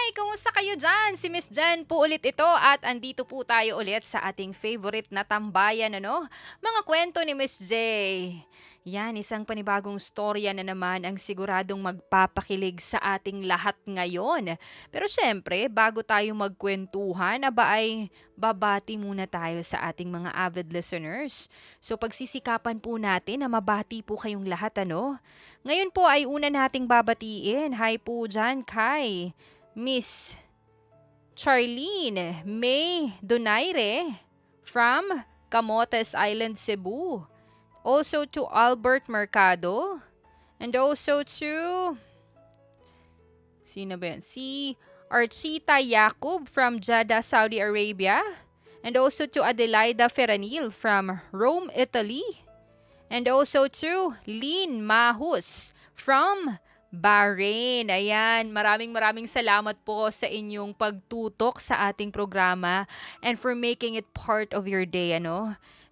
Kumusta kayo dyan? Si Miss Jen po ulit ito at andito po tayo ulit sa ating favorite na tambayan, Mga kwento ni Miss J. Yan, isang panibagong storya na naman ang siguradong magpapakilig sa ating lahat ngayon. Pero syempre, bago tayo magkwentuhan, ay babati muna tayo sa ating mga avid listeners. So pagsisikapan po natin na mabati po kayong lahat, Ngayon po ay una nating babatiin. Hi po dyan kay Miss Charlene May Donaire from Camotes Island, Cebu. Also to Albert Mercado. And also to... Sino ba yan? Si Archita Yakub from Jeddah, Saudi Arabia. And also to Adelaida Ferranil from Rome, Italy. And also to Lynn Mahus from Bahrain. Ayan, maraming salamat po sa inyong pagtutok sa ating programa and for making it part of your day,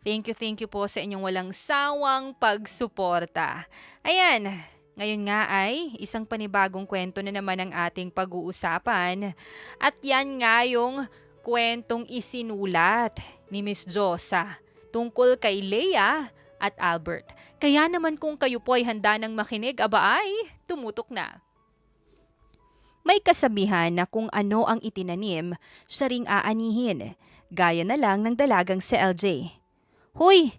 Thank you po sa inyong walang sawang pagsuporta. Ayan, ngayon nga ay isang panibagong kwento na naman ang ating pag-uusapan. At yan nga yung kwentong isinulat ni Miss Josa tungkol kay Leia at Albert. Kaya naman kung kayo po ay handa ng makinig, tumutok na. May kasabihan na kung ano ang itinanim, siya ring aanihin. Gaya na lang ng dalagang si LJ. Hoy,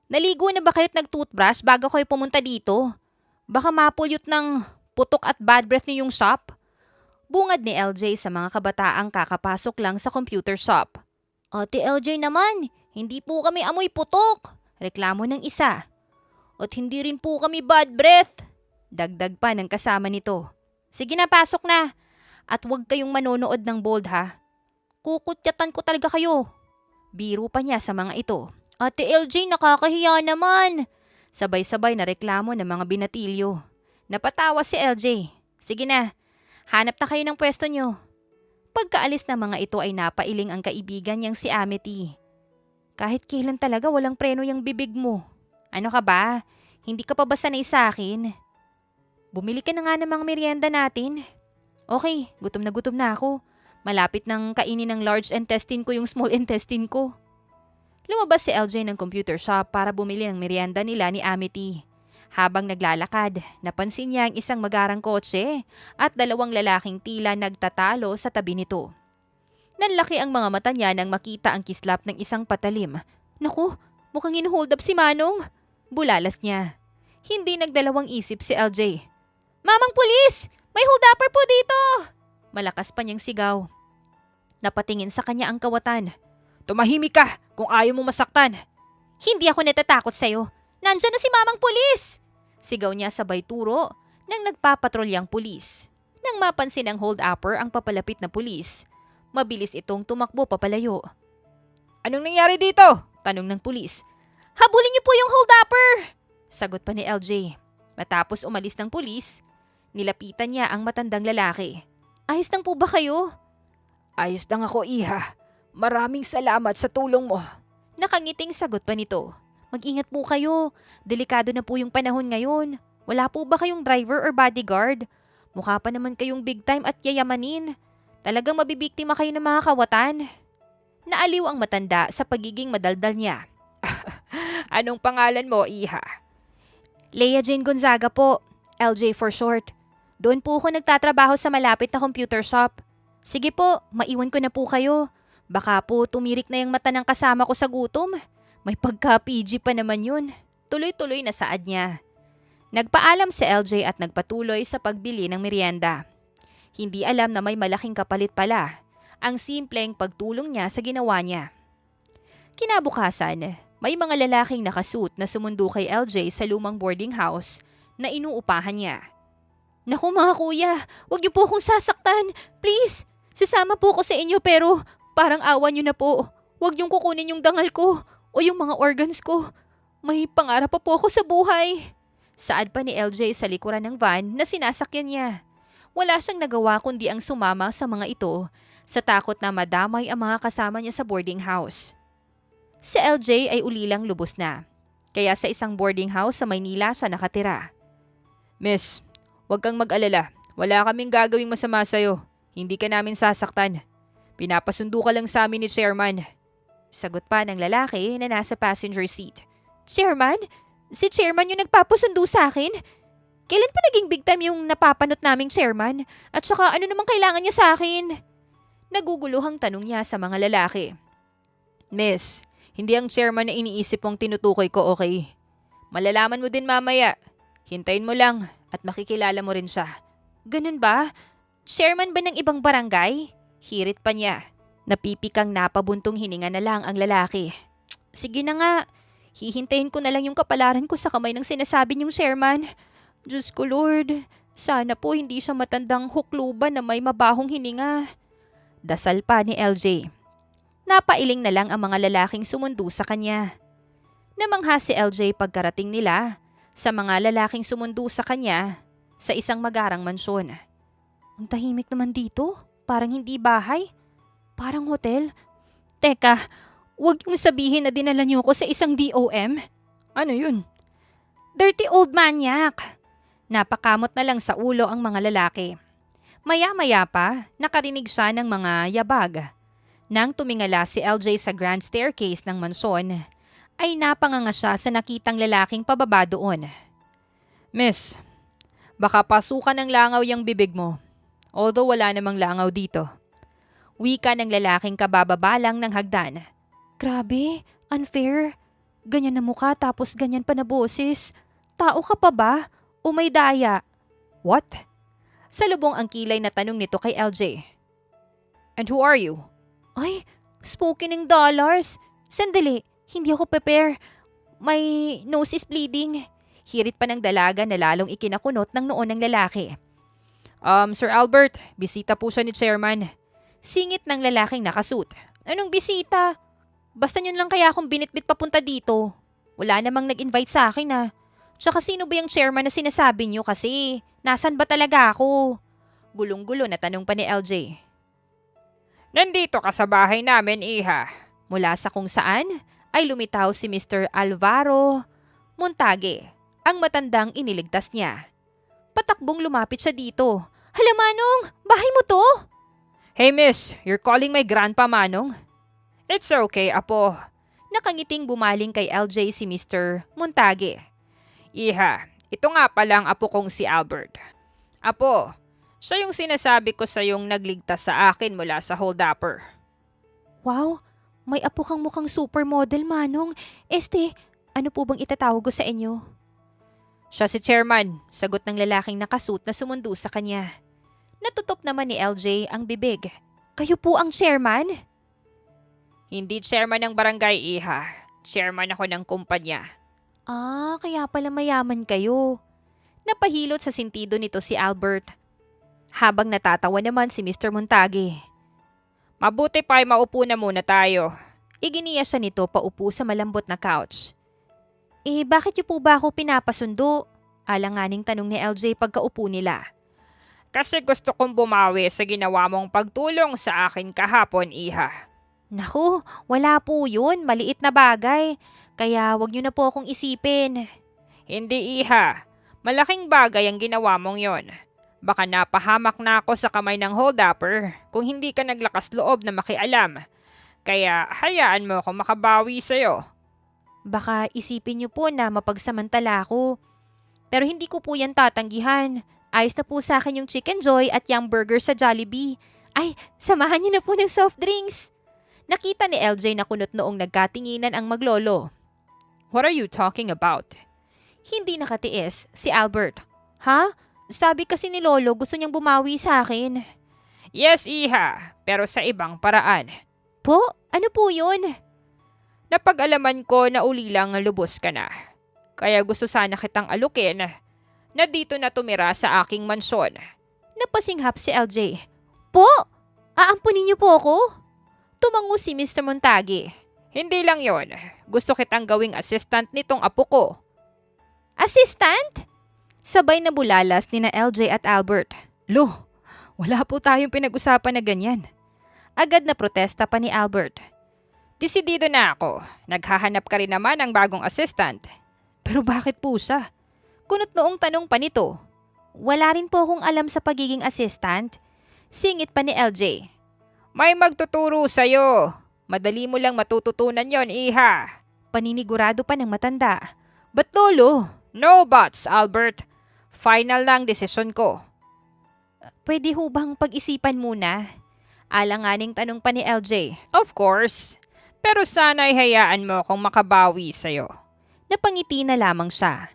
naligo na ba kayo't nag-toothbrush bago kayo pumunta dito? Baka mapulyot ng putok at bad breath niyo yung shop. Bungad ni LJ sa mga kabataang kakapasok lang sa computer shop. Ate LJ naman, hindi po kami amoy putok. Reklamo ng isa. At hindi rin po kami bad breath. Dagdag pa ng kasama nito. Sige na, pasok na. At huwag kayong manonood ng bold ha. Kukutyatan ko talaga kayo. Biro pa niya sa mga ito. Ate LJ, nakakahiya naman. Sabay-sabay na reklamo ng mga binatilyo. Napatawa si LJ. Sige na, hanap na kayo ng pwesto nyo. Pagkaalis ng mga ito ay napailing ang kaibigan niyang si Amity. Kahit kailan talaga walang preno yung bibig mo. Ano ka ba? Hindi ka pa ba sanay sa akin? Bumili ka na nga ng mga merienda natin. Okay, gutom na ako. Malapit nang kainin ng large intestine ko yung small intestine ko. Lumabas si LJ ng computer shop para bumili ng merienda nila ni Amity. Habang naglalakad, napansin niya ang isang magarang kotse at dalawang lalaking tila nagtatalo sa tabi nito. Nanlaki ang mga mata niya nang makita ang kislap ng isang patalim. Naku, mukhang in-hold up si Manong. Bulalas niya. Hindi nagdalawang isip si LJ. Mamang pulis! May hold-upper po dito! Malakas pa niyang sigaw. Napatingin sa kanya ang kawatan. Tumahimik ka kung ayaw mo masaktan. Hindi ako natatakot sa'yo. Nandyan na si Mamang pulis! Sigaw niya sabay turo ng nagpapatrolyang pulis. Nang mapansin ng hold-upper ang papalapit na pulis, mabilis itong tumakbo papalayo. Anong nangyari dito? Tanong ng pulis. Habulin niyo po yung hold-upper! Sagot pa ni LJ. Matapos umalis ng pulis, nilapitan niya ang matandang lalaki. Ayos lang po ba kayo? Ayos lang ako, iha. Maraming salamat sa tulong mo. Nakangiting sagot pa nito. Mag-ingat po kayo. Delikado na po yung panahon ngayon. Wala po ba kayong driver or bodyguard? Mukha pa naman kayong big time at yayamanin. Talagang mabibiktima kayo ng mga kawatan. Naaliw ang matanda sa pagiging madaldal niya. Anong pangalan mo, iha? Leia Jane Gonzaga po. LJ for short. Doon po ako nagtatrabaho sa malapit na computer shop. Sige po, maiwan ko na po kayo. Baka po tumirik na yung mata ng kasama ko sa gutom. May pagka-PG pa naman yun. Tuloy-tuloy na saad niya. Nagpaalam si LJ at nagpatuloy sa pagbili ng merienda. Hindi alam na may malaking kapalit pala ang simpleng pagtulong niya sa ginawa niya. Kinabukasan, may mga lalaking nakasuit na sumundo kay LJ sa lumang boarding house na inuupahan niya. Naku mga kuya, huwag niyo po akong sasaktan. Please, sasama po ko sa inyo pero parang awa niyo na po. Huwag niyong kukunin yung dangal ko o yung mga organs ko. May pangarap pa po ako sa buhay. Saad pa ni LJ sa likuran ng van na sinasakyan niya. Wala siyang nagawa kundi ang sumama sa mga ito sa takot na madamay ang mga kasama niya sa boarding house. Si LJ ay ulilang lubos na. Kaya sa isang boarding house sa Maynila siya nakatira. Miss, huwag kang mag-alala. Wala kaming gagawing masama sa'yo. Hindi ka namin sasaktan. Pinapasundo ka lang sa amin ni Chairman. Sagot pa ng lalaki na nasa passenger seat. Chairman? Si Chairman yung nagpapasundo sa akin? Kailan pa naging big time yung napapanot naming Chairman? At saka ano namang kailangan niya sa akin? Naguguluhang tanong niya sa mga lalaki. Miss, hindi ang Chairman na iniisip mong tinutukoy ko, okay? Malalaman mo din mamaya. Hintayin mo lang at makikilala mo rin siya. Ganun ba? Chairman ba ng ibang barangay? Hirit pa niya. Napipikang napabuntong hininga na lang ang lalaki. Sige na nga. Hihintayin ko na lang yung kapalaran ko sa kamay ng sinasabi niyong Chairman. Diyos ko Lord, sana po hindi siya matandang hukluban na may mabahong hininga. Dasal pa ni LJ. Napailing na lang ang mga lalaking sumundo sa kanya. Namangha si LJ pagkarating nila sa mga lalaking sumundo sa kanya sa isang magarang mansyon. Ang tahimik naman dito, parang hindi bahay, parang hotel. Teka, huwag niyong sabihin na dinala niyo ko sa isang DOM. Ano yun? Dirty old maniac. Napakamot na lang sa ulo ang mga lalaki. Maya-maya pa, nakarinig siya ng mga yabag. Nang tumingala si LJ sa grand staircase ng mansyon, ay napanganga siya sa nakitang lalaking pababa doon. Miss, baka pasukan ng langaw yung bibig mo. Although wala namang langaw dito. Wika ng lalaking kabababa lang ng hagdan. Grabe, unfair. Ganyan na mukha tapos ganyan pa na boses. Tao ka pa ba? O may daya? What? Salubong ang kilay na tanong nito kay LJ. And who are you? Ay, spoken in dollars. Sandali, hindi ako prepare. My nose is bleeding. Hirit pa ng dalaga na lalong ikinakunot ng noon ng lalaki. Sir Albert, bisita po siya ni Chairman. Singit ng lalaking nakasuit. Anong bisita? Basta yun lang kaya akong binitbit papunta dito. Wala namang nag-invite sa akin ah. Tsaka sino ba yung Chairman na sinasabi niyo kasi? Nasaan ba talaga ako? Gulong-gulo na tanong pa ni LJ. Nandito ka sa bahay namin, iha. Mula sa kung saan ay lumitaw si Mr. Alvaro Montague, ang matandang iniligtas niya. Patakbong lumapit siya dito. Hala Manong, bahay mo to? Hey miss, you're calling my grandpa Manong? It's okay, apo. Nakangiting bumaling kay LJ si Mr. Montague. Iha, ito nga palang apo kong si Albert. Apo, siya yung sinasabi ko sa yung nagligtas sa akin mula sa hold-upper. Wow, may apo kang mukhang supermodel, Manong. Ano po bang itatawag ko sa inyo? Siya si Chairman, sagot ng lalaking nakasuit na sumundo sa kanya. Natutop naman ni LJ ang bibig. Kayo po ang Chairman? Hindi Chairman ng barangay, iha. Chairman ako ng kumpanya. Kaya pala mayaman kayo. Napahilot sa sentido nito si Albert. Habang natatawa naman si Mr. Montague. Mabuti pa ay maupo na muna tayo. Iginiya siya nito paupo sa malambot na couch. Bakit niyo po ba ako pinapasundo? Alanganing tanong ni LJ pagkaupo nila. Kasi gusto kong bumawi sa ginawa mong pagtulong sa akin kahapon, iha. Naku, wala po yun. Maliit na bagay. Kaya wag niyo na po akong isipin. Hindi, iha. Malaking bagay ang ginawa mong yon. Baka napahamak na ako sa kamay ng hold-upper kung hindi ka naglakas loob na makialam. Kaya hayaan mo ako makabawi sa'yo. Baka isipin niyo po na mapagsamantala ako. Pero hindi ko po yan tatanggihan. Ayos na po sa akin yung Chicken Joy at yung burger sa Jollibee. Ay, samahan niyo na po ng soft drinks. Nakita ni LJ na kunot noong nagkatinginan ang maglolo. What are you talking about? Hindi nakatiis si Albert. Ha? Sabi kasi ni Lolo gusto niyang bumawi sa akin. Yes, iha. Pero sa ibang paraan. Po? Ano po yun? Napag-alaman ko na uli lang lubos ka na. Kaya gusto sana kitang alukin na dito na tumira sa aking mansyon. Napasinghap si LJ. Po? Aampunin niyo po ako? Tumango si Mr. Montague. Hindi lang yon. Gusto kitang gawing assistant nitong apo ko. Assistant? Sabay na bulalas ni na LJ at Albert. Lo, wala po tayong pinag-usapan na ganyan. Agad na protesta pa ni Albert. Desidido na ako. Naghahanap ka rin naman ng bagong assistant. Pero bakit po siya? Kunot noong tanong pa nito. Wala rin po akong alam sa pagiging assistant. Singit pa ni LJ. May magtuturo sa'yo. Madali mo lang matututunan yon, iha. Paninigurado pa ng matanda. But lolo? No buts, Albert. Final na ang desisyon ko. Pwede ho bang pag-isipan muna? Alanganing tanong pa ni LJ. Of course. Pero sana'y hayaan mo akong makabawi sa'yo. Napangiti na lamang siya.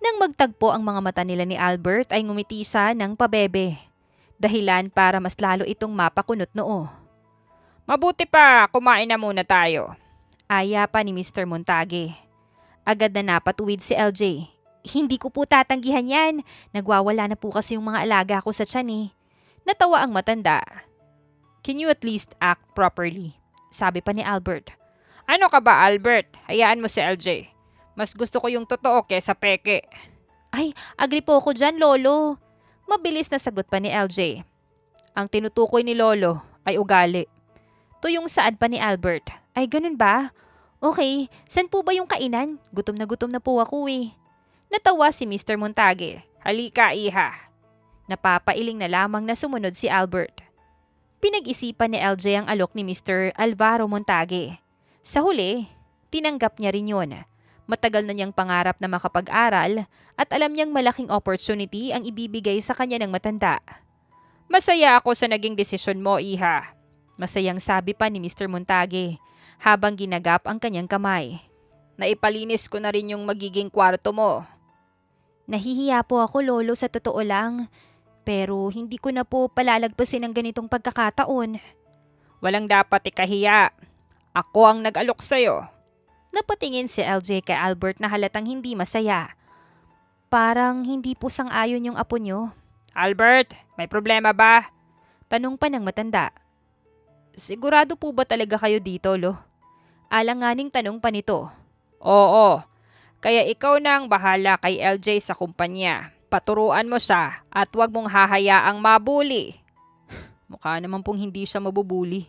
Nang magtagpo ang mga mata nila ni Albert ay ngumiti siya ng pabebe. Dahilan para mas lalo itong mapakunot noo. Mabuti pa, kumain na muna tayo. Aya pa ni Mr. Montague. Agad na napatuwid si LJ. Hindi ko po tatanggihan yan. Nagwawala na po kasi yung mga alaga ko sa tiyan eh. Natawa ang matanda. Can you at least act properly? Sabi pa ni Albert. Ano ka ba, Albert? Hayaan mo si LJ. Mas gusto ko yung totoo kesa peke. Ay, agree po ako dyan, Lolo. Mabilis na sagot pa ni LJ. Ang tinutukoy ni Lolo ay ugali. Tuyong saan pa ni Albert. Ay, ganun ba? Okay, saan po ba yung kainan? Gutom na po ako eh. Natawa si Mr. Montague. Halika, iha. Napapailing na lamang na sumunod si Albert. Pinag-isipan ni LJ ang alok ni Mr. Alvaro Montague. Sa huli, tinanggap niya rin yun. Matagal na niyang pangarap na makapag-aral at alam niyang malaking opportunity ang ibibigay sa kanya ng matanda. Masaya ako sa naging desisyon mo, iha. Masayang sabi pa ni Mr. Montague habang ginagap ang kanyang kamay. Naipalinis ko na rin yung magiging kwarto mo. Nahihiya po ako, Lolo, sa totoo lang. Pero hindi ko na po palalagpasin ang ganitong pagkakataon. Walang dapat ikahiya. Ako ang nag-alok sa'yo. Napatingin si LJ kay Albert na halatang hindi masaya. Parang hindi po sang-ayon yung apo nyo. Albert, may problema ba? Tanong pa ng matanda. Sigurado po ba talaga kayo dito, Lo? Alanganing tanong pa nito. Oo, kaya ikaw na ang bahala kay LJ sa kumpanya. Paturuan mo siya at huwag mong hahayaang mabuli. Mukha naman pong hindi siya mabubuli.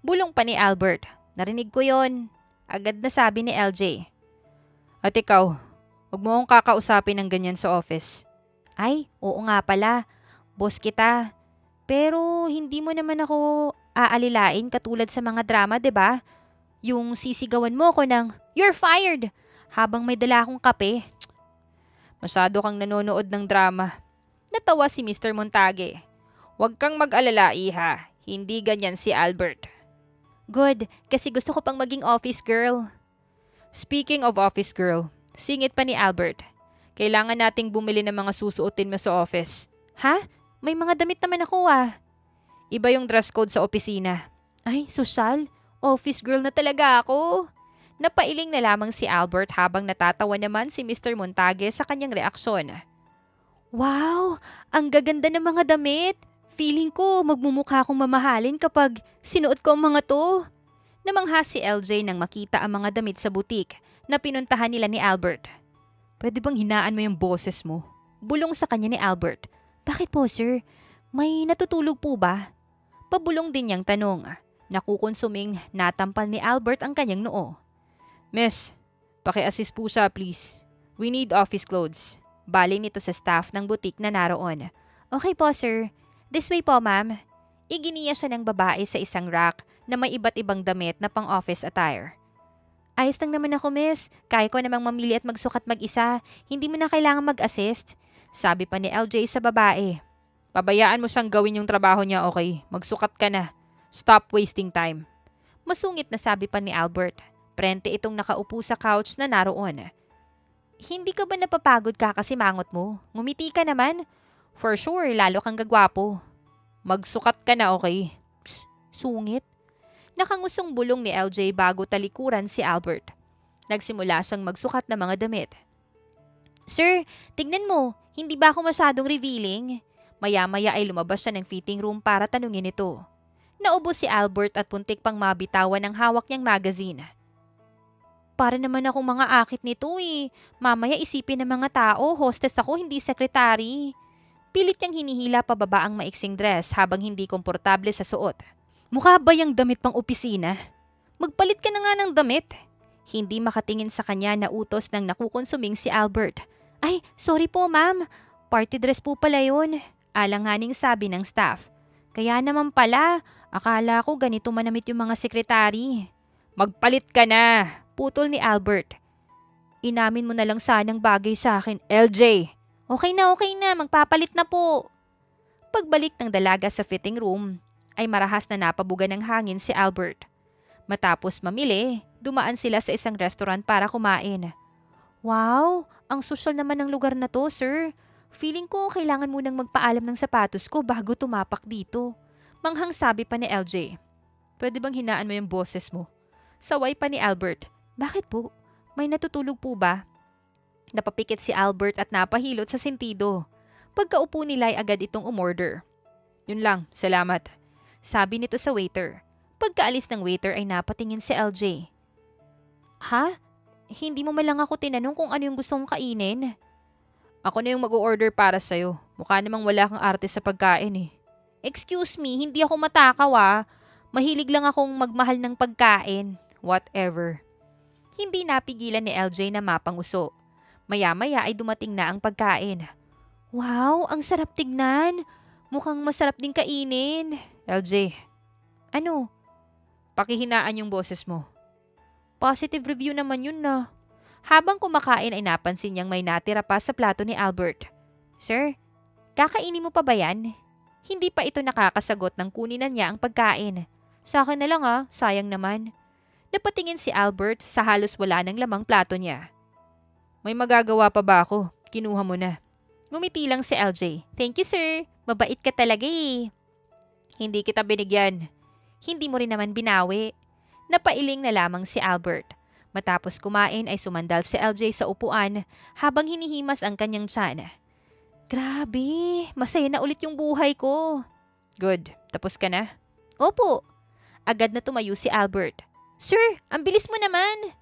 Bulong pa ni Albert. Narinig ko yon. Agad na sabi ni LJ. At ikaw, huwag mo akong kakausapin ng ganyan sa office. Ay, oo nga pala. Boss kita. Pero hindi mo naman ako aalilain katulad sa mga drama, 'di ba? Yung sisigawan mo ko ng, "You're fired!" habang may dala akong kape. Masyado kang nanonood ng drama. Natawa si Mr. Montague. Huwag kang mag-alala, iha. Hindi ganyan si Albert. Good, kasi gusto ko pang maging office girl. Speaking of office girl, singit pa ni Albert. Kailangan nating bumili ng mga susuotin mo sa office. Ha? May mga damit naman ako ah. Iba yung dress code sa opisina. Ay, sosyal? Office girl na talaga ako. Napailing na lamang si Albert habang natatawa naman si Mr. Montague sa kanyang reaksyon. Wow! Ang gaganda ng mga damit! Feeling ko magmumukha akong mamahalin kapag sinuot ko ang mga to. Namangha si LJ nang makita ang mga damit sa butik na pinuntahan nila ni Albert. Pwede bang hinaan mo yung boses mo? Bulong sa kanya ni Albert. Bakit po, sir? May natutulog po ba? Pabulong din niyang tanong. Nakukonsuming natampal ni Albert ang kanyang noo. Miss, paki-assist po siya please. We need office clothes. Bali nito sa staff ng butik na naroon. Okay po sir. This way po ma'am. Iginiya siya ng babae sa isang rack na may iba't ibang damit na pang office attire. Ayos lang naman ako miss. Kaya ko namang mamili at magsukat mag-isa. Hindi mo na kailangan mag-assist. Sabi pa ni LJ sa babae. Pabayaan mo siyang gawin yung trabaho niya, okay? Magsukat ka na. Stop wasting time. Masungit na sabi pa ni Albert. Prente itong nakaupo sa couch na naroon. Hindi ka ba napapagod kakasimangot mo? Ngumiti ka naman. For sure, lalo kang gagwapo. Magsukat ka na, okay? Psst, sungit. Nakangusong bulong ni LJ bago talikuran si Albert. Nagsimula siyang magsukat ng mga damit. Sir, tignan mo. Hindi ba ako masyadong revealing? Maya-maya ay lumabas siya ng fitting room para tanungin ito. Naubos si Albert at puntik pang mabitawan ng hawak niyang magazine. Para naman akong mga akit nito eh. Mamaya isipin ng mga tao, hostess ako, hindi sekretary. Pilit niyang hinihila pababa ang maiksing dress habang hindi komportable sa suot. Mukha ba yung damit pang opisina? Magpalit ka na nga ng damit. Hindi makatingin sa kanya na utos ng nakukonsuming si Albert. Ay, sorry po ma'am. Party dress po pala yun. Alanganing sabi ng staff. Kaya naman pala, akala ko ganito manamit yung mga sekretary. Magpalit ka na, putol ni Albert. Inamin mo na lang sanang bagay sa akin, LJ. Okay na, magpapalit na po. Pagbalik ng dalaga sa fitting room, ay marahas na napabugan ng hangin si Albert. Matapos mamili, dumaan sila sa isang restaurant para kumain. Wow, ang sosyal naman ng lugar na to, sir. Feeling ko kailangan munang magpaalam ng sapatos ko bago tumapak dito. Manghang sabi pa ni LJ. Pwede bang hinaan mo yung boses mo? Saway pa ni Albert. Bakit po? May natutulog po ba? Napapikit si Albert at napahilot sa sentido. Pagkaupo nila ay agad itong umorder. Yun lang, salamat. Sabi nito sa waiter. Pagkaalis ng waiter ay napatingin si LJ. Ha? Hindi mo man lang ako tinanong kung ano yung gusto mong kainin? Ako na yung mag-order para sa'yo. Mukha namang wala kang arte sa pagkain eh. Excuse me, hindi ako matakaw ah. Mahilig lang akong magmahal ng pagkain. Whatever. Hindi napigilan ni LJ na mapanguso. Maya-maya ay dumating na ang pagkain. Wow, ang sarap tignan. Mukhang masarap din kainin. LJ. Ano? Pakihinaan yung boses mo. Positive review naman yun na. Habang kumakain ay napansin niyang may natira pa sa plato ni Albert. Sir, kakainin mo pa ba yan? Hindi pa ito nakakasagot ng kunin na niya ang pagkain. Sa akin na lang sayang naman. Napatingin si Albert sa halos wala ng lamang plato niya. May magagawa pa ba ako? Kinuha mo na. Ngumiti lang si LJ. Thank you sir, mabait ka talaga eh. Hindi kita binigyan. Hindi mo rin naman binawi. Napailing na lamang si Albert. Matapos kumain ay sumandal si LJ sa upuan habang hinihimas ang kanyang tiyan. Grabe, masaya na ulit yung buhay ko. Good, tapos ka na? Opo. Agad na tumayo si Albert. Sir, ang bilis mo naman.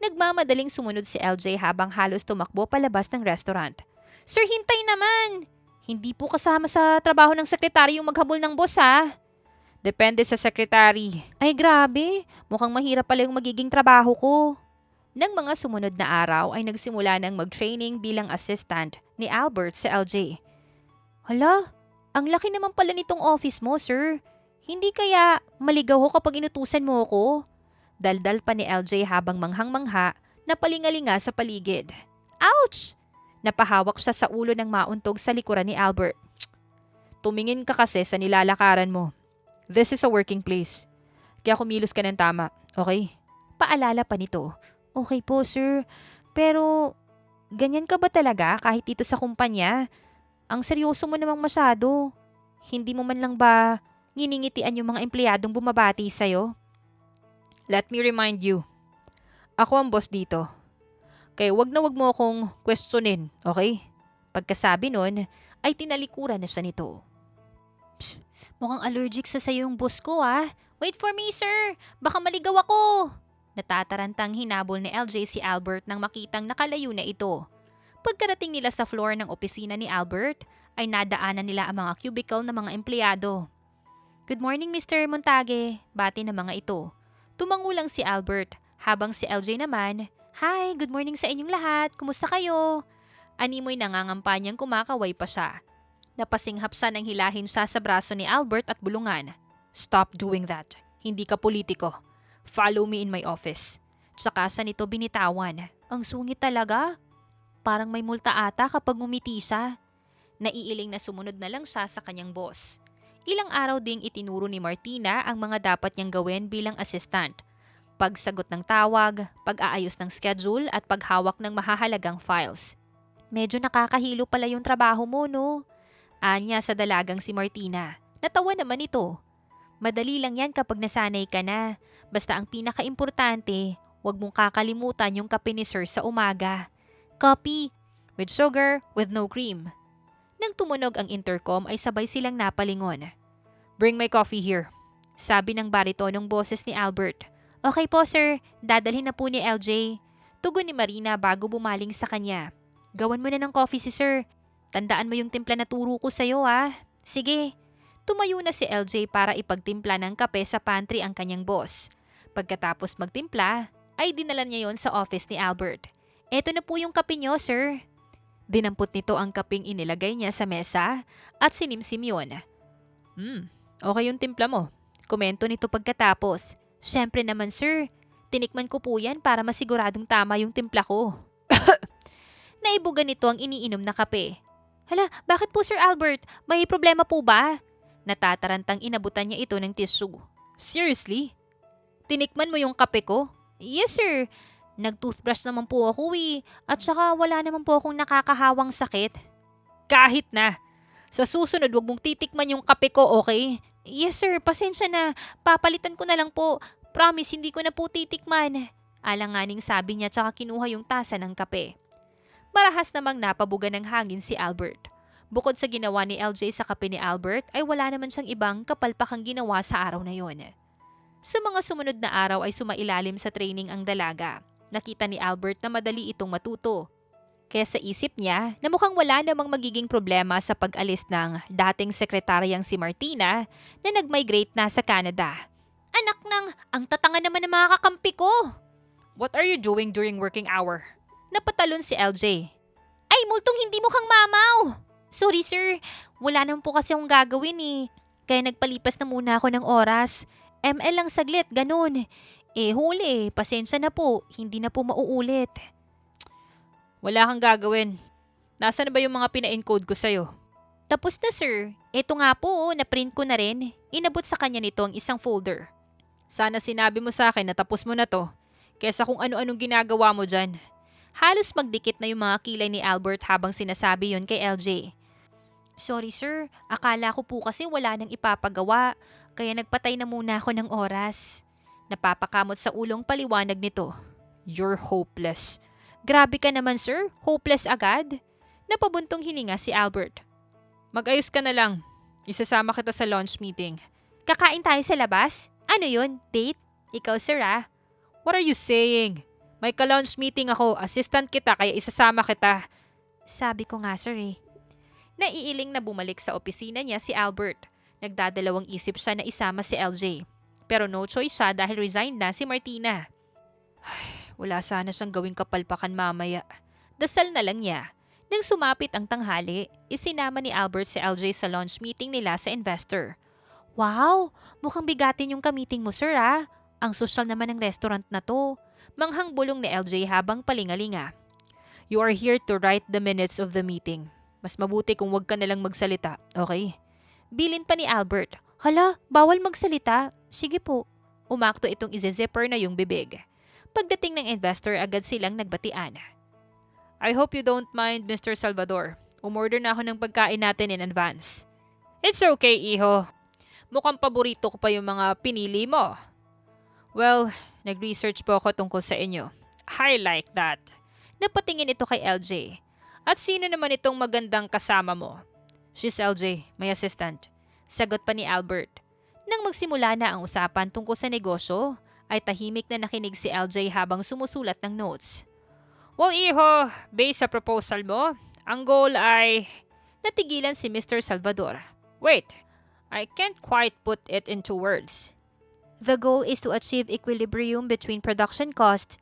Nagmamadaling sumunod si LJ habang halos tumakbo palabas ng restaurant. Sir, hintay naman. Hindi po kasama sa trabaho ng sekretary yung maghabol ng boss ha. Depende sa sekretary. Ay grabe, mukhang mahirap pala yung magiging trabaho ko. Nang mga sumunod na araw ay nagsimula ng mag-training bilang assistant ni Albert sa LJ. Hala, ang laki naman pala nitong office mo, sir. Hindi kaya maligaw ko kapag inutusan mo ako? Daldal pa ni LJ habang manghang-mangha na palingalinga sa paligid. Ouch! Napahawak siya sa ulo ng mauntog sa likuran ni Albert. Tumingin ka kasi sa nilalakaran mo. This is a working place. Kaya kumilos ka ng tama, okay? Paalala pa nito. Okay po, sir. Pero, ganyan ka ba talaga kahit dito sa kumpanya? Ang seryoso mo namang masyado. Hindi mo man lang ba nginingitian yung mga empleyadong bumabati sa'yo? Let me remind you. Ako ang boss dito. Kaya wag na wag mo akong questionin, okay? Pagkasabi nun, ay tinalikuran na siya nito. Psst, mukhang allergic sa sayo yung boss ko ah. Wait for me sir, baka maligaw ako. Natatarantang hinabol ni LJ si Albert nang makitang nakalayo na ito. Pagkarating nila sa floor ng opisina ni Albert, ay nadaanan nila ang mga cubicle ng mga empleyado. Good morning Mr. Montague, bati ng mga ito. Tumango lang si Albert, habang si LJ naman, Hi, good morning sa inyong lahat, kumusta kayo? Animoy nangangampanyang kumakaway pa siya. Napasinghap siya ng hilahin siya sa braso ni Albert at bulungan. Stop doing that. Hindi ka politiko. Follow me in my office. Tsaka siya nito binitawan. Ang sungit talaga. Parang may multa ata kapag ngumiti siya. Naiiling na sumunod na lang siya sa kanyang boss. Ilang araw ding itinuro ni Martina ang mga dapat niyang gawin bilang assistant. Pagsagot ng tawag, pag-aayos ng schedule at paghawak ng mahahalagang files. Medyo nakakahilo pala yung trabaho mo, no? Anya sa dalagang si Martina. Natawa naman ito. Madali lang yan kapag nasanay ka na. Basta ang pinaka-importante, huwag mong kakalimutan yung kape ni Sir sa umaga. Coffee, with sugar, with no cream. Nang tumunog ang intercom ay sabay silang napalingon. Bring my coffee here, sabi ng baritonong boses ni Albert. Okay po sir, dadalhin na po ni LJ. Tugon ni Marina bago bumaling sa kanya. Gawan mo na ng coffee si sir. Tandaan mo yung timpla na turo ko sa'yo ah. Sige. Tumayo na si LJ para ipagtimpla ng kape sa pantry ang kanyang boss. Pagkatapos magtimpla, ay dinala niya yon sa office ni Albert. Eto na po yung kape niyo sir. Dinampot nito ang kapeng inilagay niya sa mesa at sinimsim yun. Okay yung timpla mo. Komento nito pagkatapos. Siyempre naman sir, tinikman ko po yan para masiguradong tama yung timpla ko. Naibugan nito ang iniinom na kape. Hala, bakit po Sir Albert? May problema po ba? Natatarantang inabutan niya ito ng tissue. Seriously? Tinikman mo yung kape ko? Yes sir. Nag-toothbrush naman po ako at saka wala naman po akong nakakahawang sakit. Kahit na. Sa susunod, wag mong titikman yung kape ko, okay? Yes sir, pasensya na. Papalitan ko na lang po. Promise, hindi ko na po titikman. Alanganing sabi niya tsaka kinuha yung tasa ng kape. Marahas namang napabuga ng hangin si Albert. Bukod sa ginawa ni LJ sa kape ni Albert ay wala naman siyang ibang kapalpakang ginawa sa araw na yon. Sa mga sumunod na araw ay sumailalim sa training ang dalaga. Nakita ni Albert na madali itong matuto. Kaya sa isip niya na mukhang wala namang magiging problema sa pag-alis ng dating sekretaryang si Martina na nag-migrate na sa Canada. Anak ng, ang tatanga naman ng mga kakampi ko! What are you doing during working hour? Napatalon si LJ. Ay, multong hindi mukhang mamaw! Sorry sir, wala naman po kasi akong gagawin Kaya nagpalipas na muna ako ng oras. ML lang saglit, ganun. Huli, pasensya na po, hindi na po mauulit. Wala kang gagawin. Nasaan na ba yung mga pina-encode ko sa'yo? Tapos na sir. Ito nga po, na-print ko na rin. Inabot sa kanya nito ang isang folder. Sana sinabi mo sa akin na tapos mo na to, kesa kung ano-anong ginagawa mo dyan. Halos magdikit na yung mga kilay ni Albert habang sinasabi yon kay LJ. Sorry sir, akala ko po kasi wala nang ipapagawa, kaya nagpatay na muna ako ng oras. Napapakamot sa ulong paliwanag nito. You're hopeless. Grabe ka naman sir, hopeless agad? Napabuntong hininga si Albert. Mag-ayos ka na lang. Isasama kita sa lunch meeting. Kakain tayo sa labas? Ano yun? Date? Ikaw sir What are you saying? May ka-lunch meeting ako, assistant kita kaya isasama kita. Sabi ko nga sir Naiiling na bumalik sa opisina niya si Albert. Nagdadalawang isip siya na isama si LJ. Pero no choice siya dahil resigned na si Martina. Wala sana siyang gawing kapalpakan mamaya. Dasal na lang niya. Nang sumapit ang tanghali, isinama ni Albert si LJ sa lunch meeting nila sa investor. Wow! Mukhang bigatin yung ka-meeting mo sir Ang sosyal naman ng restaurant na to. Manghang bulong ni LJ habang palingalinga. You are here to write the minutes of the meeting. Mas mabuti kung wag ka nalang magsalita, okay? Bilin pa ni Albert. Hala, bawal magsalita. Sige po. Umakto itong izezipper na yung bibig. Pagdating ng investor, agad silang nagbatian. I hope you don't mind, Mr. Salvador. Umorder na ako ng pagkain natin in advance. It's okay, iho. Mukhang paborito ko pa yung mga pinili mo. Well, nag-research po ako tungkol sa inyo. I like that. Napatingin ito kay LJ. At sino naman itong magandang kasama mo? She's LJ, my assistant. Sagot pa ni Albert. Nang magsimula na ang usapan tungkol sa negosyo, ay tahimik na nakinig si LJ habang sumusulat ng notes. Well, iho, based sa proposal mo, ang goal ay... Natigilan si Mr. Salvador. Wait, I can't quite put it into words. The goal is to achieve equilibrium between production cost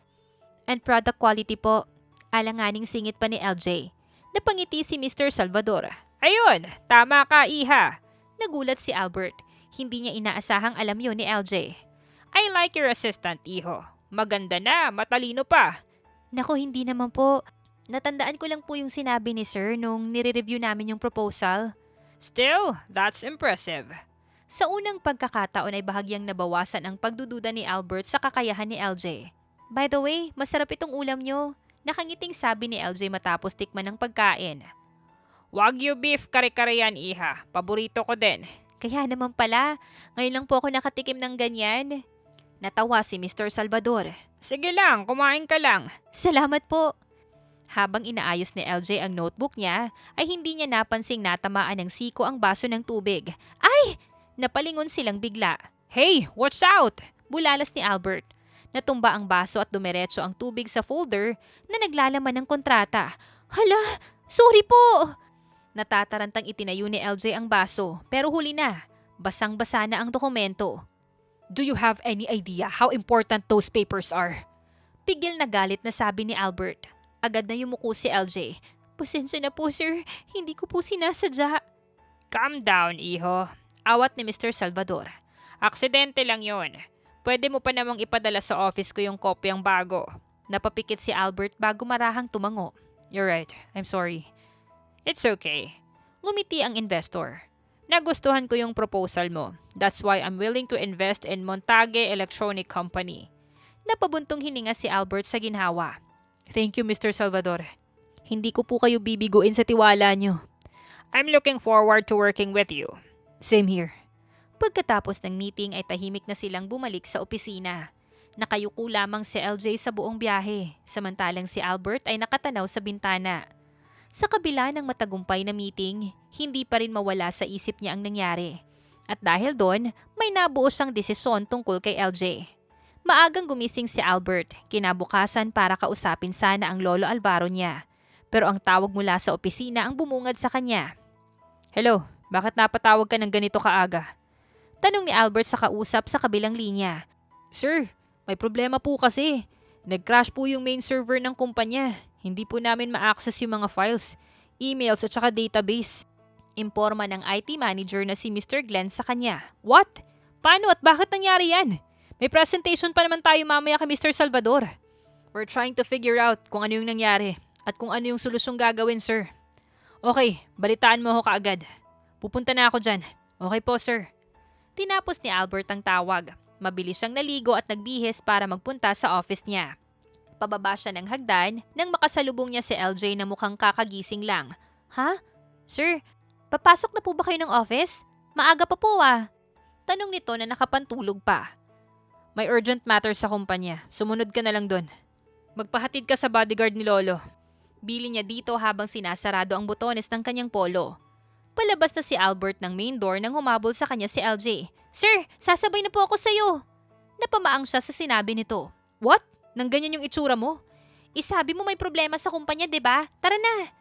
and product quality po. Alanganing singit pa ni LJ. Napangiti si Mr. Salvador. Ayun, tama ka iha. Nagulat si Albert. Hindi niya inaasahang alam yun ni LJ. I like your assistant, iho. Maganda na, matalino pa. Naku, hindi naman po. Natandaan ko lang po yung sinabi ni sir nung nire-review namin yung proposal. Still, that's impressive. Sa unang pagkakataon ay bahagyang nabawasan ang pagdududa ni Albert sa kakayahan ni LJ. By the way, masarap itong ulam nyo. Nakangiting sabi ni LJ matapos tikman ng pagkain. Wagyu beef kare-kare yan, iha. Paborito ko din. Kaya naman pala, ngayon lang po ako nakatikim ng ganyan. Natawa si Mr. Salvador. Sige lang, kumain ka lang. Salamat po. Habang inaayos ni LJ ang notebook niya, ay hindi niya napansing natamaan ng siko ang baso ng tubig. Ay! Napalingon silang bigla. Hey, watch out! Bulalas ni Albert. Natumba ang baso at dumiretso ang tubig sa folder na naglalaman ng kontrata. Hala, sorry po! Natatarantang itinayo ni LJ ang baso pero huli na. Basang-basa na ang dokumento. Do you have any idea how important those papers are? Pigil na galit na sabi ni Albert. Agad na yumuko si LJ. Pasensya na po sir, hindi ko po sinasadya. Calm down, iho. Awat ni Mr. Salvador. Aksidente lang yon. Pwede mo pa namang ipadala sa office ko yung kopyang bago. Napapikit si Albert bago marahang tumango. You're right. I'm sorry. It's okay. Ngumiti ang investor. Nagustuhan ko yung proposal mo. That's why I'm willing to invest in Montague Electronic Company. Napabuntong hininga si Albert sa ginhawa. Thank you, Mr. Salvador. Hindi ko po kayo bibiguin sa tiwala nyo. I'm looking forward to working with you. Same here. Pagkatapos ng meeting ay tahimik na silang bumalik sa opisina. Nakayuko lamang si LJ sa buong biyahe, samantalang si Albert ay nakatanaw sa bintana. Sa kabila ng matagumpay na meeting, hindi pa rin mawala sa isip niya ang nangyari. At dahil doon, may nabuo siyang desisyon tungkol kay LJ. Maagang gumising si Albert, kinabukasan para kausapin sana ang lolo Alvaro niya. Pero ang tawag mula sa opisina ang bumungad sa kanya. Hello, bakit napatawag ka ng ganito kaaga? Tanong ni Albert sa kausap sa kabilang linya. Sir, may problema po kasi. Nag-crash po yung main server ng kumpanya. Hindi po namin ma-access yung mga files, emails at saka database. Imporma ng IT manager na si Mr. Glenn sa kanya. What? Paano at bakit nangyari yan? May presentation pa naman tayo mamaya kay Mr. Salvador. We're trying to figure out kung ano yung nangyari at kung ano yung solusyong gagawin, sir. Okay, balitaan mo ako kaagad. Pupunta na ako dyan. Okay po, sir. Tinapos ni Albert ang tawag. Mabilis siyang naligo at nagbihis para magpunta sa office niya. Pababa siya ng hagdan nang makasalubong niya si LJ na mukhang kakagising lang. Ha? Sir, papasok na po ba kayo ng office? Maaga pa po ah. Tanong nito na nakapantulog pa. May urgent matter sa kumpanya. Sumunod ka na lang doon. Magpahatid ka sa bodyguard ni Lolo. Bili niya dito habang sinasarado ang butones ng kanyang polo. Palabas na si Albert ng main door nang humabol sa kanya si LJ. Sir, sasabay na po ako sa'yo. Napamaang siya sa sinabi nito. What? Nang ganyan yung itsura mo? Isabi mo may problema sa kumpanya, diba? Tara na!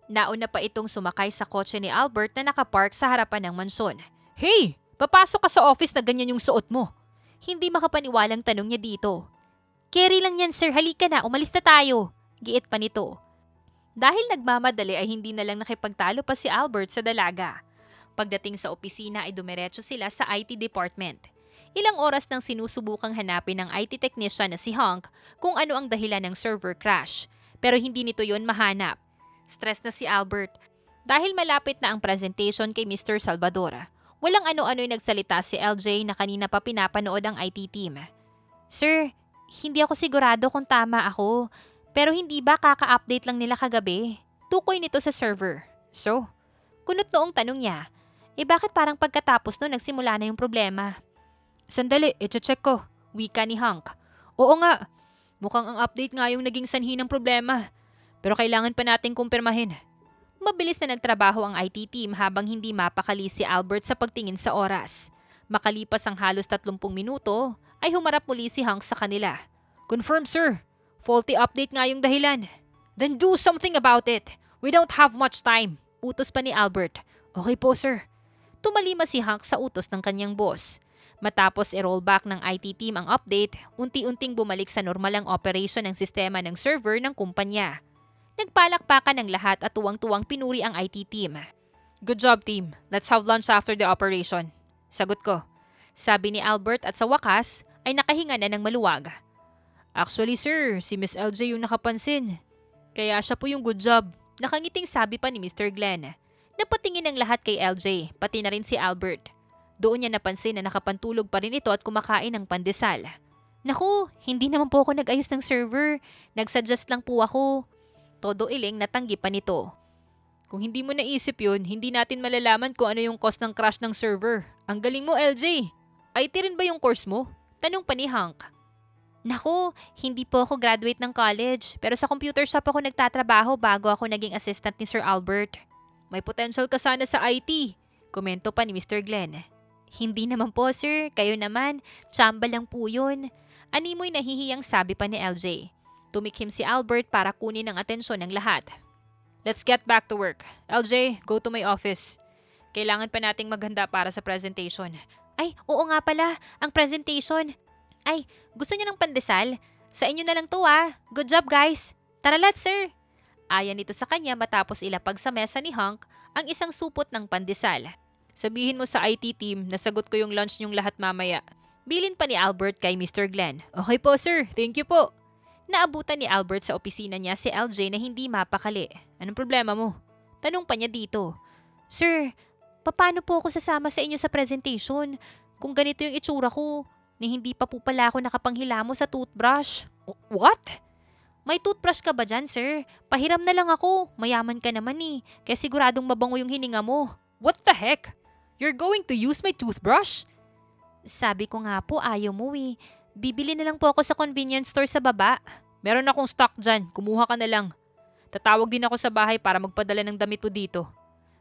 Nauna pa itong sumakay sa kotse ni Albert na nakapark sa harapan ng mansyon. Hey! Papasok ka sa office na ganyan yung suot mo. Hindi makapaniwalang tanong niya dito. Carry lang yan, sir. Halika na. Umalis na tayo. Giit pa nito. Dahil nagmamadali ay hindi na lang nakipagtalo pa si Albert sa dalaga. Pagdating sa opisina ay dumiretso sila sa IT department. Ilang oras nang sinusubukang hanapin ng IT technician na si Hank kung ano ang dahilan ng server crash. Pero hindi nito yon mahanap. Stress na si Albert dahil malapit na ang presentation kay Mr. Salvador. Walang ano-ano yung nagsalita si LJ na kanina pa pinapanood ang IT team. Sir, hindi ako sigurado kung tama ako. Pero hindi ba kaka-update lang nila kagabi? Tukoy nito sa server. So, kunot noong tanong niya. Bakit parang pagkatapos no nagsimula na yung problema? Sandali, i-check ko. Wika ni Hank. Oo nga. Mukhang ang update nga yung naging sanhi ng problema. Pero kailangan pa nating kumpirmahin. Mabilis na nagtrabaho ang IT team habang hindi mapakali si Albert sa pagtingin sa oras. Makalipas ang halos 30 minuto, ay humarap muli si Hank sa kanila. Confirm, sir. Faulty update nga yung dahilan. Then do something about it. We don't have much time. Utos pa ni Albert. Okay po, sir. Tumalima si Hank sa utos ng kanyang boss. Matapos i-rollback ng IT team ang update, unti-unting bumalik sa normal ang operation ng sistema ng server ng kumpanya. Nagpalakpakan ng lahat at tuwang-tuwang pinuri ang IT team. Good job, team. Let's have lunch after the operation. Sagot ko. Sabi ni Albert at sa wakas ay nakahinga na ng maluwag. Actually, sir, si Miss LJ yung nakapansin. Kaya siya po yung good job. Nakangiting sabi pa ni Mr. Glenn. Napatingin ang lahat kay LJ, pati na rin si Albert. Doon niya napansin na nakapantulog pa rin ito at kumakain ng pandesal. Naku, hindi naman po ako nag-ayos ng server. Nagsuggest lang po ako. Todo iling natanggi pa nito. Kung hindi mo naisip yun, hindi natin malalaman kung ano yung cause ng crash ng server. Ang galing mo, LJ. IT rin ba yung course mo? Tanong pa ni Hank. Naku, hindi po ako graduate ng college. Pero sa computer shop ako nagtatrabaho bago ako naging assistant ni Sir Albert. May potential ka sana sa IT. Komento pa ni Mr. Glenn. Hindi naman po, sir. Kayo naman. Tsamba lang po yun. Animoy nahihiyang sabi pa ni LJ. Tumikhim si Albert para kunin ang atensyon ng lahat. Let's get back to work. LJ, go to my office. Kailangan pa nating maghanda para sa presentation. Ay, oo nga pala. Ang presentation. Ay, gusto niyo ng pandesal? Sa inyo na lang to ah. Good job guys. Tara let's, sir. Ayan nito sa kanya matapos ilapag sa mesa ni Hank ang isang supot ng pandesal. Sabihin mo sa IT team na sagot ko yung lunch niyong lahat mamaya. Bilin pa ni Albert kay Mr. Glenn. Okay po sir, thank you po. Naabutan ni Albert sa opisina niya si LJ na hindi mapakali. Anong problema mo? Tanong pa niya dito. Sir, paano po ako sasama sa inyo sa presentation? Kung ganito yung itsura ko, ni hindi pa po pala ako nakapanghilamo sa toothbrush. What? May toothbrush ka ba dyan, sir? Pahiram na lang ako. Mayaman ka naman eh. Kaya siguradong mabango yung hininga mo. What the heck? You're going to use my toothbrush? Sabi ko nga po, ayaw mo eh. Bibili na lang po ako sa convenience store sa baba. Meron akong stock dyan. Kumuha ka na lang. Tatawag din ako sa bahay para magpadala ng damit mo dito.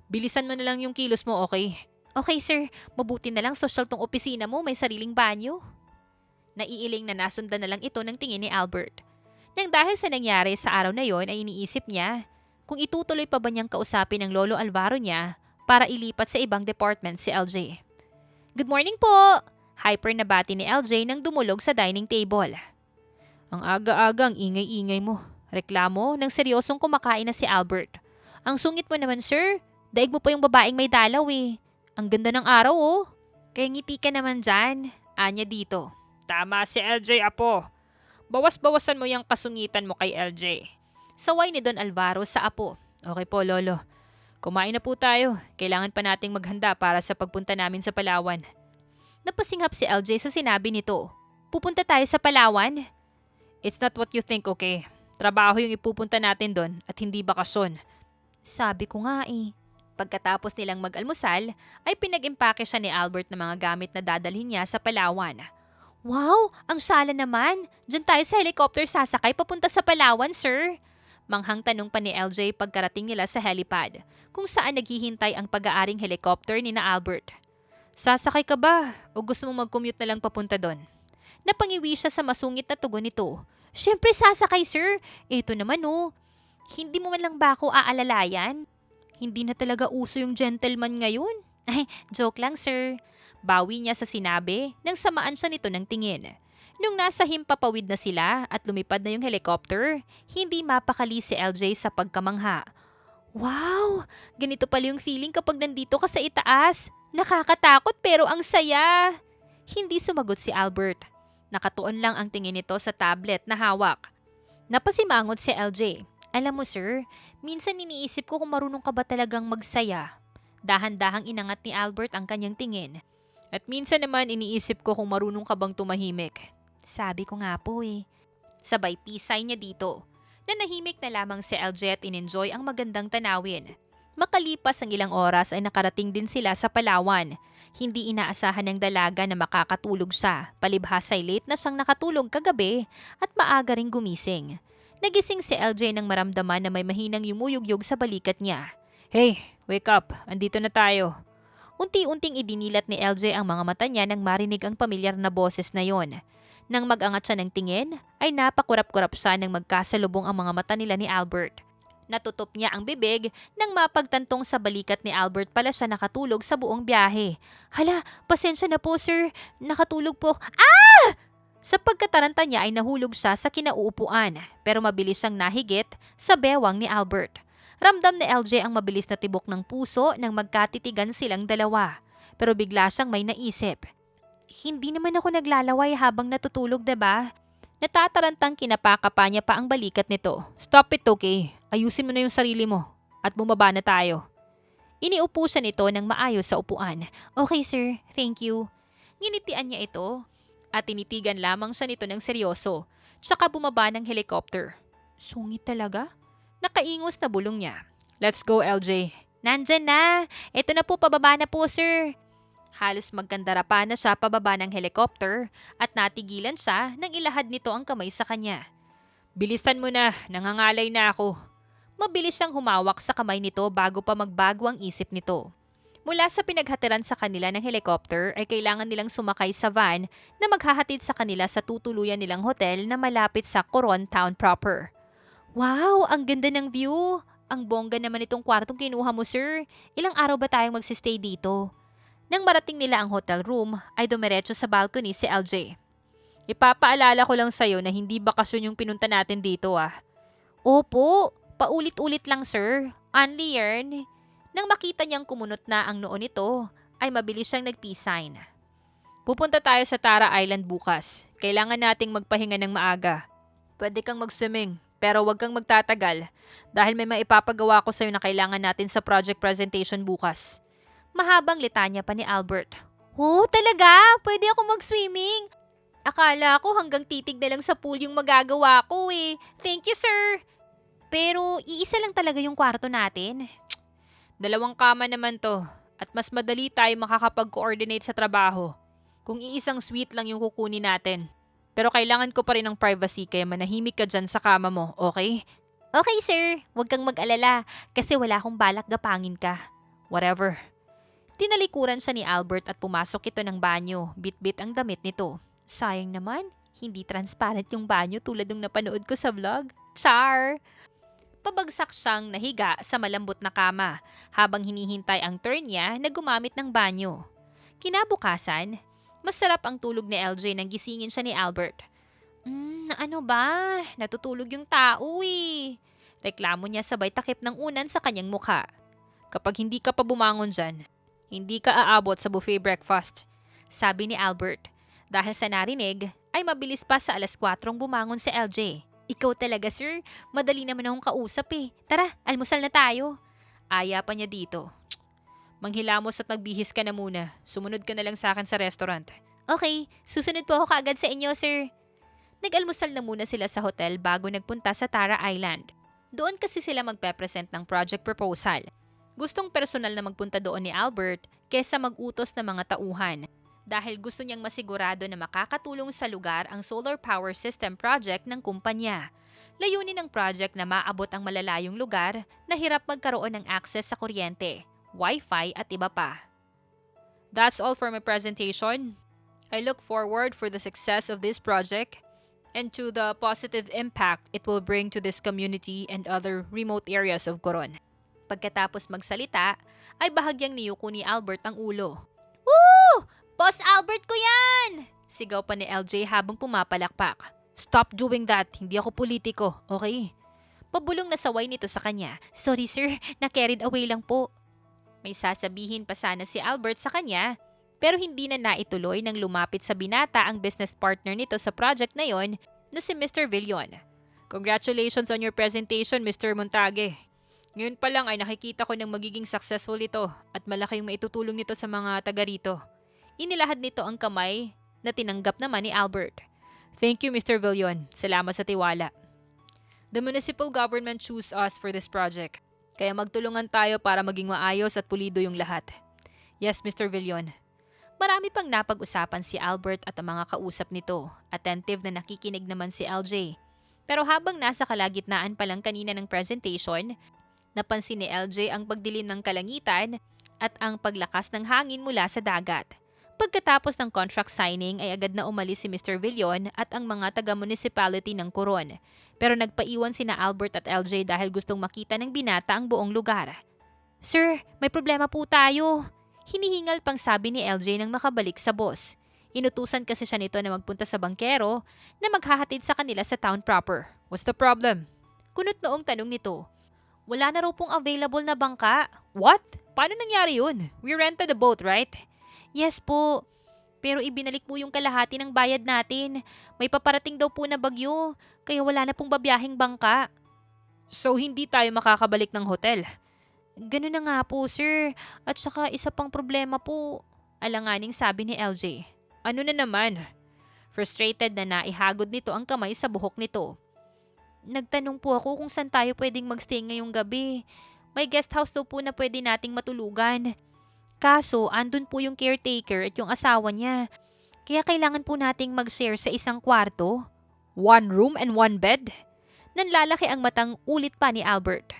Bilisan mo na lang yung kilos mo, okay? Okay, sir. Mabuti na lang social tong opisina mo. May sariling banyo. Naiiling na nasundan na lang ito ng tingin ni Albert. Nang dahil sa nangyari sa araw na yon ay iniisip niya kung itutuloy pa ba niyang kausapin ng lolo Alvaro niya para ilipat sa ibang department si LJ. Good morning po! Hyper na bati ni LJ nang dumulog sa dining table. Ang aga-agang ingay-ingay mo. Reklamo nang seryosong kumakain na si Albert. Ang sungit mo naman, sir. Daig mo pa yung babaeng may dalaw eh. Ang ganda ng araw oh. Kaya ngiti ka naman dyan. Anya dito. Tama si LJ, apo. Bawas-bawasan mo yung kasungitan mo kay LJ. Saway ni Don Alvaro sa apo. Okay po, lolo. Kumain na po tayo. Kailangan pa nating maghanda para sa pagpunta namin sa Palawan. Napasinghap si LJ sa sinabi nito. Pupunta tayo sa Palawan? It's not what you think, okay? Trabaho yung ipupunta natin doon at hindi bakasyon. Sabi ko nga eh. Pagkatapos nilang mag-almusal, ay pinag-impake siya ni Albert ng mga gamit na dadalhin niya sa Palawan. Wow! Ang sala naman! Diyan tayo sa helicopter sasakay papunta sa Palawan, sir. Manghang tanong pa ni LJ pagkarating nila sa helipad, kung saan naghihintay ang pag-aaring helicopter ni na Albert. Sasakay ka ba? O gusto mong mag-commute na lang papunta doon? Napangiwi siya sa masungit na tugon nito. Siyempre sasakay, sir. Ito naman oh. Hindi mo man lang ba ako aalalayan? Hindi na talaga uso yung gentleman ngayon. Ay, joke lang, sir. Bawi niya sa sinabi nang samaan siya nito ng tingin. Nung nasa himpapawid na sila at lumipad na yung helicopter, hindi mapakali si LJ sa pagkamangha. Wow! Ganito pala yung feeling kapag nandito ka sa itaas. Nakakatakot pero ang saya. Hindi sumagot si Albert. Nakatuon lang ang tingin nito sa tablet na hawak. Napasimangot si LJ. Alam mo sir, minsan iniisip ko kung marunong ka ba talagang magsaya. Dahan-dahang inangat ni Albert ang kanyang tingin. At minsan naman iniisip ko kung marunong ka bang tumahimik. Sabi ko nga po eh. Sabay pisay niya dito. Nanahimik na lamang si LJ at in-enjoy ang magandang tanawin. Makalipas ang ilang oras ay nakarating din sila sa Palawan. Hindi inaasahan ng dalaga na makakatulog siya. Palibhas ay late na siyang nakatulog kagabi at maaga ring gumising. Nagising si LJ nang maramdaman na may mahinang yumuyugyug sa balikat niya. Hey, wake up. Andito na tayo. Unti-unting idinilat ni LJ ang mga mata niya nang marinig ang pamilyar na boses na yon. Nang mag-angat siya ng tingin, ay napakurap-kurap siya nang magkasalubong ang mga mata nila ni Albert. Natutop niya ang bibig nang mapagtantong sa balikat ni Albert pala siya nakatulog sa buong biyahe. Hala, pasensya na po sir. Nakatulog po. Ah! Sa pagkataranta niya ay nahulog siya sa kinauupuan pero mabilis siyang nahigit sa bewang ni Albert. Ramdam ni LJ ang mabilis na tibok ng puso nang magkatitigan silang dalawa. Pero bigla siyang may naisip. Hindi naman ako naglalaway habang natutulog, diba? Natatarantang kinapakapa niya pa ang balikat nito. Stop it, okay? Ayusin mo na yung sarili mo at bumaba na tayo. Iniupo siya nito ng maayos sa upuan. Okay sir, thank you. Nginitian niya ito at tinitigan lamang siya nito ng seryoso. Tsaka bumaba ng helicopter. Sungit talaga? Nakaingos na bulong niya. Let's go, LJ. Nandyan na. Ito na po, pababa na po, sir. Halos magkandara pa na siya pababa ng helicopter at natigilan siya nang ilahad nito ang kamay sa kanya. Bilisan mo na, nangangalay na ako. Mabilis siyang humawak sa kamay nito bago pa magbago ang isip nito. Mula sa pinaghatiran sa kanila ng helicopter ay kailangan nilang sumakay sa van na maghahatid sa kanila sa tutuluyan nilang hotel na malapit sa Coron Town proper. Wow, ang ganda ng view. Ang bongga naman itong kwartong kinuha mo, sir. Ilang araw ba tayong magsistay dito? Nang marating nila ang hotel room, ay dumiretso sa balcony si LJ. Ipapaalala ko lang sa'yo na hindi bakasyon yung pinunta natin dito ah. Opo, paulit-ulit lang sir. Only yearn. Nang makita niyang kumunot na ang noo nito, ay mabilis siyang nag-peace sign. Pupunta tayo sa Tara Island bukas. Kailangan nating magpahinga ng maaga. Pwede kang mag-swimming, pero huwag kang magtatagal dahil may maipapagawa ko sa'yo na kailangan natin sa project presentation bukas. Mahabang litanya pa ni Albert. Oh, talaga? Pwede ako mag-swimming? Akala ko hanggang titig na lang sa pool yung magagawa ko eh. Thank you, sir. Pero iisa lang talaga yung kwarto natin. 2 kama naman to at mas madali tayo makakapag-coordinate sa trabaho kung iisang suite lang yung kukunin natin. Pero kailangan ko pa rin ng privacy kaya manahimik ka dyan sa kama mo, okay? Okay, sir. Huwag kang mag-alala kasi wala akong balak gapangin ka. Whatever. Tinalikuran siya ni Albert at pumasok ito ng banyo. Bit-bit ang damit nito. Sayang naman, hindi transparent yung banyo tulad ng napanood ko sa vlog. Char! Pabagsak siyang nahiga sa malambot na kama habang hinihintay ang turn niya na gumamit ng banyo. Kinabukasan, masarap ang tulog ni LJ nang gisingin siya ni Albert. Ano ba? Natutulog yung tao eh. Reklamo niya sabay takip ng unan sa kanyang mukha. Kapag hindi ka pa bumangon dyan, hindi ka aabot sa buffet breakfast, sabi ni Albert. Dahil sa narinig, ay mabilis pa sa 4:00 bumangon si LJ. Ikaw talaga, sir. Madali naman akong kausap eh. Tara, almusal na tayo. Aya pa niya dito. Manghilamos at magbihis ka na muna. Sumunod ka na lang sa akin sa restaurant. Okay, susunod po ako kaagad sa inyo, sir. Nag-almusal na muna sila sa hotel bago nagpunta sa Tara Island. Doon kasi sila magpe-present ng project proposal. Gustong personal na magpunta doon ni Albert kaysa mag-utos ng mga tauhan. Dahil gusto niyang masigurado na makakatulong sa lugar ang solar power system project ng kumpanya. Layunin ng project na maabot ang malalayong lugar na hirap magkaroon ng access sa kuryente, Wi-Fi at iba pa. That's all for my presentation. I look forward for the success of this project and to the positive impact it will bring to this community and other remote areas of Coron. Pagkatapos magsalita, ay bahagyang niyuko ni Albert ang ulo. Woo! Boss Albert ko yan! Sigaw pa ni LJ habang pumapalakpak. Stop doing that. Hindi ako politiko, okay? Pabulong na saway nito sa kanya. Sorry sir, na-carried away lang po. May sasabihin pa sana si Albert sa kanya, pero hindi na naituloy nang lumapit sa binata ang business partner nito sa project na yon na si Mr. Villon. Congratulations on your presentation, Mr. Montague. Ngayon pa lang ay nakikita ko ng magiging successful ito at malaking maitutulong nito sa mga taga rito. Inilahad nito ang kamay na tinanggap naman ni Albert. Thank you, Mr. Villon. Salamat sa tiwala. The municipal government chose us for this project. Kaya magtulungan tayo para maging maayos at pulido yung lahat. Yes, Mr. Villon. Marami pang napag-usapan si Albert at ang mga kausap nito. Attentive na nakikinig naman si LJ. Pero habang nasa kalagitnaan pa lang kanina ng presentation, napansin ni LJ ang pagdilim ng kalangitan at ang paglakas ng hangin mula sa dagat. Pagkatapos ng contract signing ay agad na umalis si Mr. Villon at ang mga taga-municipality ng Coron. Pero nagpaiwan sina Albert at LJ dahil gustong makita ng binata ang buong lugar. Sir, may problema po tayo. Hinihingal pang sabi ni LJ nang makabalik sa boss. Inutusan kasi siya nito na magpunta sa bangkero na maghahatid sa kanila sa town proper. What's the problem? Kunot noong tanong nito. Wala na raw pong available na bangka. What? Paano nangyari yun? We rented a boat, right? Yes po. Pero ibinalik po yung kalahati ng bayad natin. May paparating daw po na bagyo, kaya wala na pong babiyahing bangka. So hindi tayo makakabalik ng hotel? Ganun na nga po, sir. At saka isa pang problema po. Alanganing sabi ni LJ. Ano na naman? Frustrated na naihagod nito ang kamay sa buhok nito. Nagtanong po ako kung saan tayo pwedeng magstay ngayong gabi. May guest house daw po na pwede nating matulugan. Kaso, andun po yung caretaker at yung asawa niya. Kaya kailangan po nating mag-share sa isang kwarto. 1 room and 1 bed? Nanlalaki ang matang ulit pa ni Albert.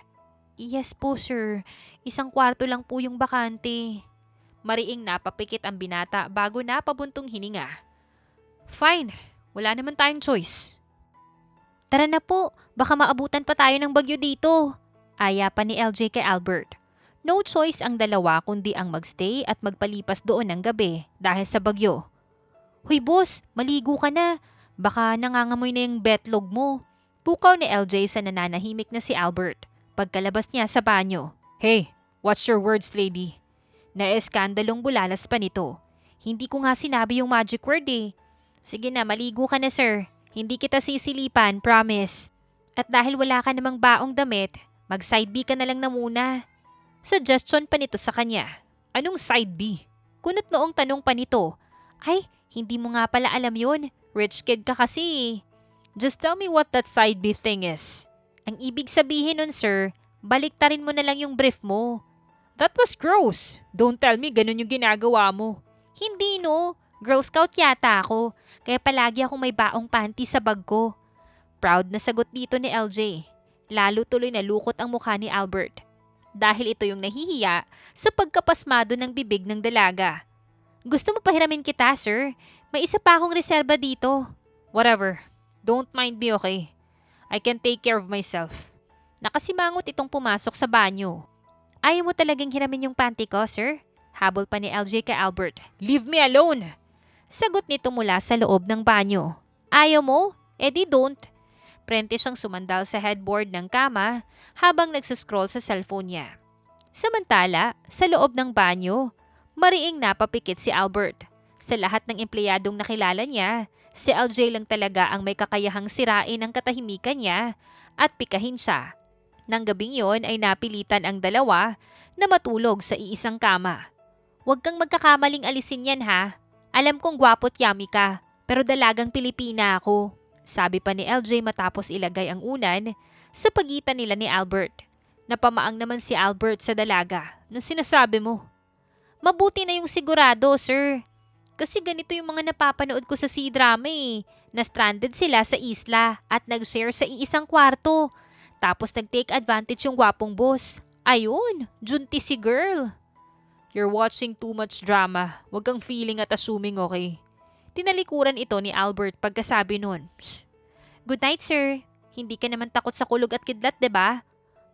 Yes po, sir. Isang kwarto lang po yung bakante. Mariing napapikit ang binata bago napabuntong hininga. Fine. Wala naman tayong choice. Tara na po. Baka maabutan pa tayo ng bagyo dito. Aya pa ni LJ kay Albert. No choice ang dalawa kundi ang magstay at magpalipas doon ng gabi dahil sa bagyo. Hoy boss, maligo ka na. Baka nangangamoy na yung betlog mo. Pukaw ni LJ sa nananahimik na si Albert pagkalabas niya sa banyo. Hey, watch your words lady. Naeskandalong bulalas pa nito. Hindi ko nga sinabi yung magic word eh. Sige na, maligo ka na sir. Hindi kita sisilipan, promise. At dahil wala ka namang baong damit, mag-side B ka na lang na muna. Suggestion pa nito sa kanya. Anong side B? Kunot noong tanong pa nito. Ay, hindi mo nga pala alam yun. Rich kid ka kasi. Just tell me what that side B thing is. Ang ibig sabihin nun sir, baliktarin mo na lang yung brief mo. That was gross. Don't tell me ganun yung ginagawa mo. Hindi no. Girl Scout yata ako. Kaya palagi akong may baong panty sa bag ko. Proud na sagot dito ni LJ. Lalo tuloy na lukot ang mukha ni Albert. Dahil ito yung nahihiya sa pagkapasmado ng bibig ng dalaga. Gusto mo pahiramin kita, sir? May isa pa akong reserba dito. Whatever. Don't mind me, okay? I can take care of myself. Nakasimangot itong pumasok sa banyo. Ayaw mo talagang hiramin yung panty ko, sir? Habol pa ni LJ kay Albert. Leave me alone! Sagot nito mula sa loob ng banyo. Ayaw mo? Eh di don't. Prente siyang sumandal sa headboard ng kama habang nagsuscroll sa cellphone niya. Samantala, sa loob ng banyo, mariing napapikit si Albert. Sa lahat ng empleyadong nakilala niya, si LJ lang talaga ang may kakayahang sirain ang katahimikan niya at pikahin siya. Nang gabing yon ay napilitan ang dalawa na matulog sa iisang kama. Huwag kang magkakamaling alisin yan ha. Alam kong gwapo't yummy ka, pero dalagang Pilipina ako. Sabi pa ni LJ matapos ilagay ang unan sa pagitan nila ni Albert. Napamaang naman si Albert sa dalaga. Nung sinasabi mo? Mabuti na yung sigurado, sir. Kasi ganito yung mga napapanood ko sa C-drama eh. Na-stranded sila sa isla at nag-share sa iisang kwarto. Tapos nag-take advantage yung gwapong boss. Ayun, junti si girl. You're watching too much drama. Huwag kang feeling at assuming, okay? Tinalikuran ito ni Albert pagkasabi nun. Good night, sir. Hindi ka naman takot sa kulog at kidlat, 'di ba?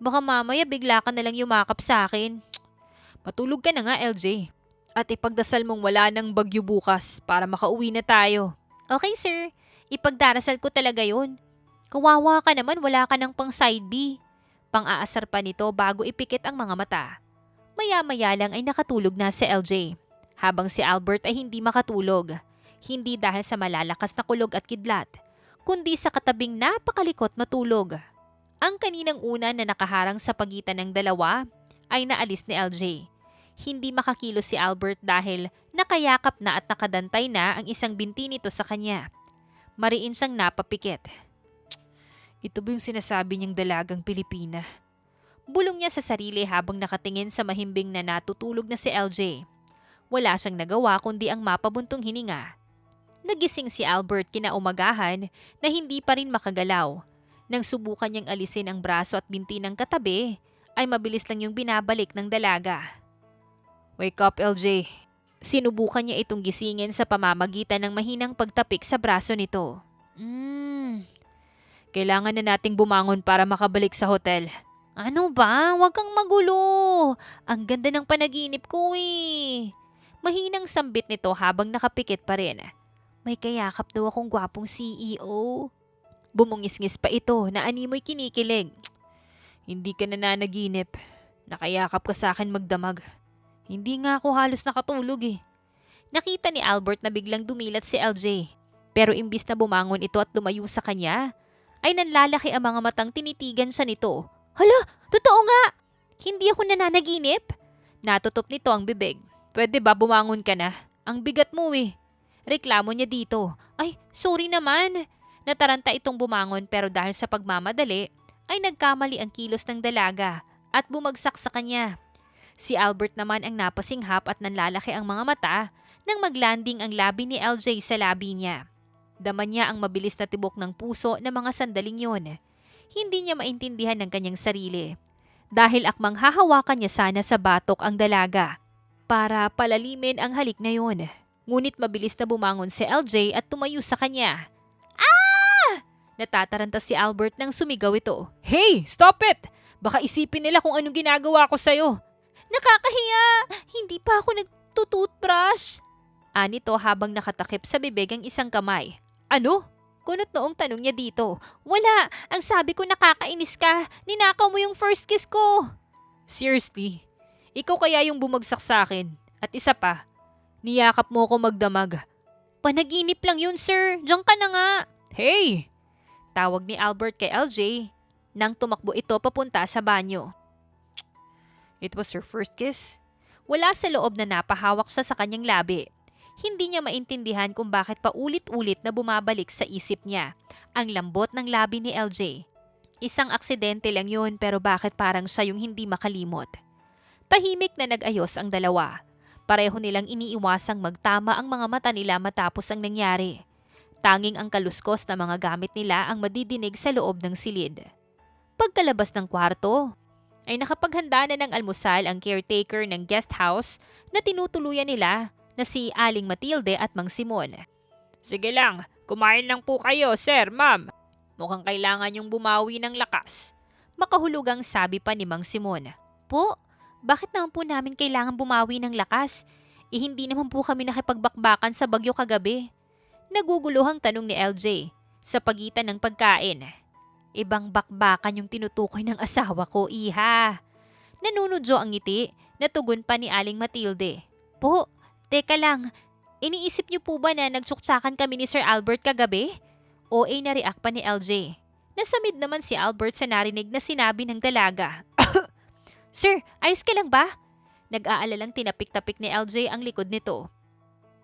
Baka mamaya bigla ka na lang yumakap sa akin. Matulog ka na nga, LJ. At ipagdasal mong wala ng bagyo bukas para makauwi na tayo. Okay, sir. Ipagdarasal ko talaga yun. Kawawa ka naman, wala ka ng pang side B. Pang-aasar pa nito bago ipikit ang mga mata. Maya-maya lang ay nakatulog na si LJ. Habang si Albert ay hindi makatulog. Hindi dahil sa malalakas na kulog at kidlat, kundi sa katabing napakalikot matulog. Ang kaninang una na nakaharang sa pagitan ng dalawa ay naalis ni LJ. Hindi makakilos si Albert dahil nakayakap na at nakadantay na ang isang binti nito sa kanya. Mariin siyang napapikit. Ito ba yung sinasabi niyang dalagang Pilipina? Bulong niya sa sarili habang nakatingin sa mahimbing na natutulog na si LJ. Wala siyang nagawa kundi ang mapabuntong hininga. Nagising si Albert kinaumagahan na hindi pa rin makagalaw. Nang subukan niyang alisin ang braso at binti ng katabi, ay mabilis lang yung binabalik ng dalaga. Wake up, LJ. Sinubukan niya itong gisingin sa pamamagitan ng mahinang pagtapik sa braso nito. Kailangan na nating bumangon para makabalik sa hotel. Ano ba? Huwag kang magulo. Ang ganda ng panaginip ko eh. Mahinang sambit nito habang nakapikit pa rin. May kayakap daw akong gwapong CEO. Bumungis-ngis pa ito na animoy kinikilig. Hindi ka nananaginip. Nakayakap ka sa akin magdamag. Hindi nga ako halos nakatulog eh. Nakita ni Albert na biglang dumilat si LJ. Pero imbis na bumangon ito at lumayo sa kanya, ay nanlalaki ang mga matang tinitigan siya nito. Hala, totoo nga! Hindi ako nananaginip? Natutop nito ang bibig. Pwede ba bumangon ka na? Ang bigat mo eh. Reklamo niya dito. Ay, sorry naman. Nataranta itong bumangon pero dahil sa pagmamadali, ay nagkamali ang kilos ng dalaga at bumagsak sa kanya. Si Albert naman ang napasinghap at nanlalaki ang mga mata nang maglanding ang labi ni LJ sa labi niya. Dama niya ang mabilis na tibok ng puso ng mga sandaling yon. Hindi niya maintindihan ng kanyang sarili. Dahil akmang hahawakan niya sana sa batok ang dalaga para palalimin ang halik na yon. Ngunit mabilis na bumangon si LJ at tumayo sa kanya. Ah! Natataranta si Albert nang sumigaw ito. Hey! Stop it! Baka isipin nila kung anong ginagawa ko sa'yo. Nakakahiya! Hindi pa ako nagtututbrush. Anito habang nakatakip sa bibig ang isang kamay. Ano? Kunot noong tanong niya dito. Wala! Ang sabi ko nakakainis ka. Ninakaw mo yung first kiss ko. Seriously? Ikaw kaya yung bumagsak sa akin. At isa pa, niyakap mo ko magdamag. Panaginip lang yun, sir. Diyan ka na nga. Hey! Tawag ni Albert kay LJ nang tumakbo ito papunta sa banyo. It was her first kiss. Wala sa loob na napahawak siya sa kanyang labi. Hindi niya maintindihan kung bakit paulit-ulit na bumabalik sa isip niya ang lambot ng labi ni LJ. Isang aksidente lang yun pero bakit parang siya yung hindi makalimot. Tahimik na nag-ayos ang dalawa. Pareho nilang iniiwasang magtama ang mga mata nila matapos ang nangyari. Tanging ang kaluskos na mga gamit nila ang madidinig sa loob ng silid. Pagkalabas ng kwarto, ay nakapaghanda na ng almusal ang caretaker ng guest house na tinutuluyan nila na si Aling Matilde at Mang Simon. Sige lang, kumain lang po kayo, sir, ma'am. Mukhang kailangan yung bumawi ng lakas. Makahulugang sabi pa ni Mang Simon. Po, bakit naman po namin kailangan bumawi ng lakas? Hindi naman po kami nakipagbakbakan sa bagyo kagabi. Naguguluhang tanong ni LJ sa pagitan ng pagkain. Ibang bakbakan yung tinutukoy ng asawa ko, iha. Nanunodyo ang ngiti na tugon pa ni Aling Matilde. Po, teka lang, iniisip niyo po ba na nagsuktsakan kami ni Sir Albert kagabi? OA na react pa ni LJ. Nasamid naman si Albert sa narinig na sinabi ng dalaga. Sir, ayos ka lang ba? Nag-aalalang tinapik-tapik ni LJ ang likod nito.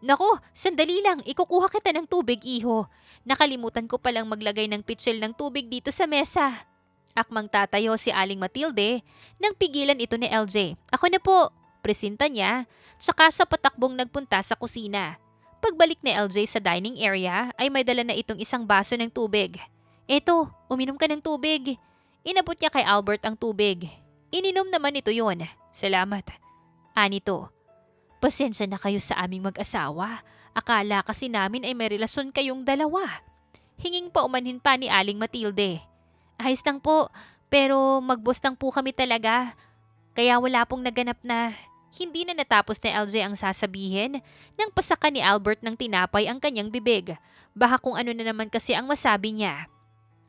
Nako, sandali lang, ikukuha kita ng tubig, iho. Nakalimutan ko palang maglagay ng pitsil ng tubig dito sa mesa. Akmang tatayo si Aling Matilde nang pigilan ito ni LJ. Ako na po, presinta niya, tsaka sa patakbong nagpunta sa kusina. Pagbalik ni LJ sa dining area ay may dala na itong isang baso ng tubig. Eto, uminom ka ng tubig. Inabot niya kay Albert ang tubig. Ininom naman ito yon. Salamat. Anito. Pasensya na kayo sa aming mag-asawa. Akala kasi namin ay may relasyon kayong dalawa. Hinging pa umanhin pa ni Aling Matilde. Ayos lang po, pero magbustang po kami talaga. Kaya wala pong naganap na... Hindi na natapos ni LJ ang sasabihin nang pasaka ni Albert ng tinapay ang kanyang bibig. Baka kung ano na naman kasi ang masabi niya.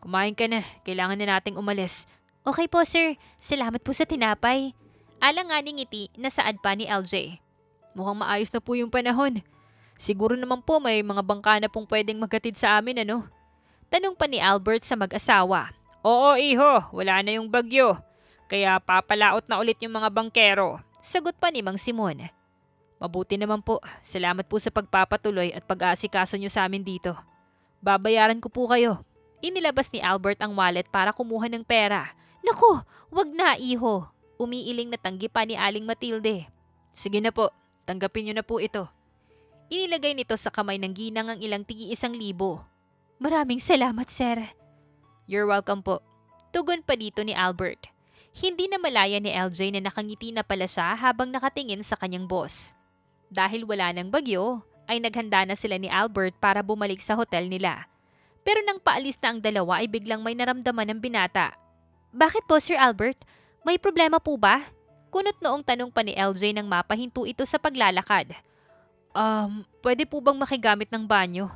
Kumain ka na, kailangan na nating umalis. Okay po sir, salamat po sa tinapay. Alanganing ngiti na saad pa ni LJ. Mukhang maayos na po yung panahon. Siguro naman po may mga bangka na pong pwedeng maghatid sa amin, ano? Tanong pa ni Albert sa mag-asawa. Oo, iho, wala na yung bagyo. Kaya papalaot na ulit yung mga bangkero. Sagot pa ni Mang Simon. Mabuti naman po. Salamat po sa pagpapatuloy at pag-aasikaso nyo sa amin dito. Babayaran ko po kayo. Inilabas ni Albert ang wallet para kumuha ng pera. Naku, wag na, iho. Umiiling na tanggi pa ni Aling Matilde. Sige na po. Tanggapin niyo na po ito. Inilagay nito sa kamay ng ginang ang ilang tig-1,000. Maraming salamat, sir. You're welcome po. Tugon pa dito ni Albert. Hindi na malaya ni LJ na nakangiti na pala siya habang nakatingin sa kanyang boss. Dahil wala ng bagyo, ay naghanda na sila ni Albert para bumalik sa hotel nila. Pero nang paalis na ang dalawa ay biglang may naramdaman ng binata. Bakit po, Sir Albert? May problema po ba? Kunot noong tanong pa ni LJ nang mapahinto ito sa paglalakad. Pwede po bang makigamit ng banyo?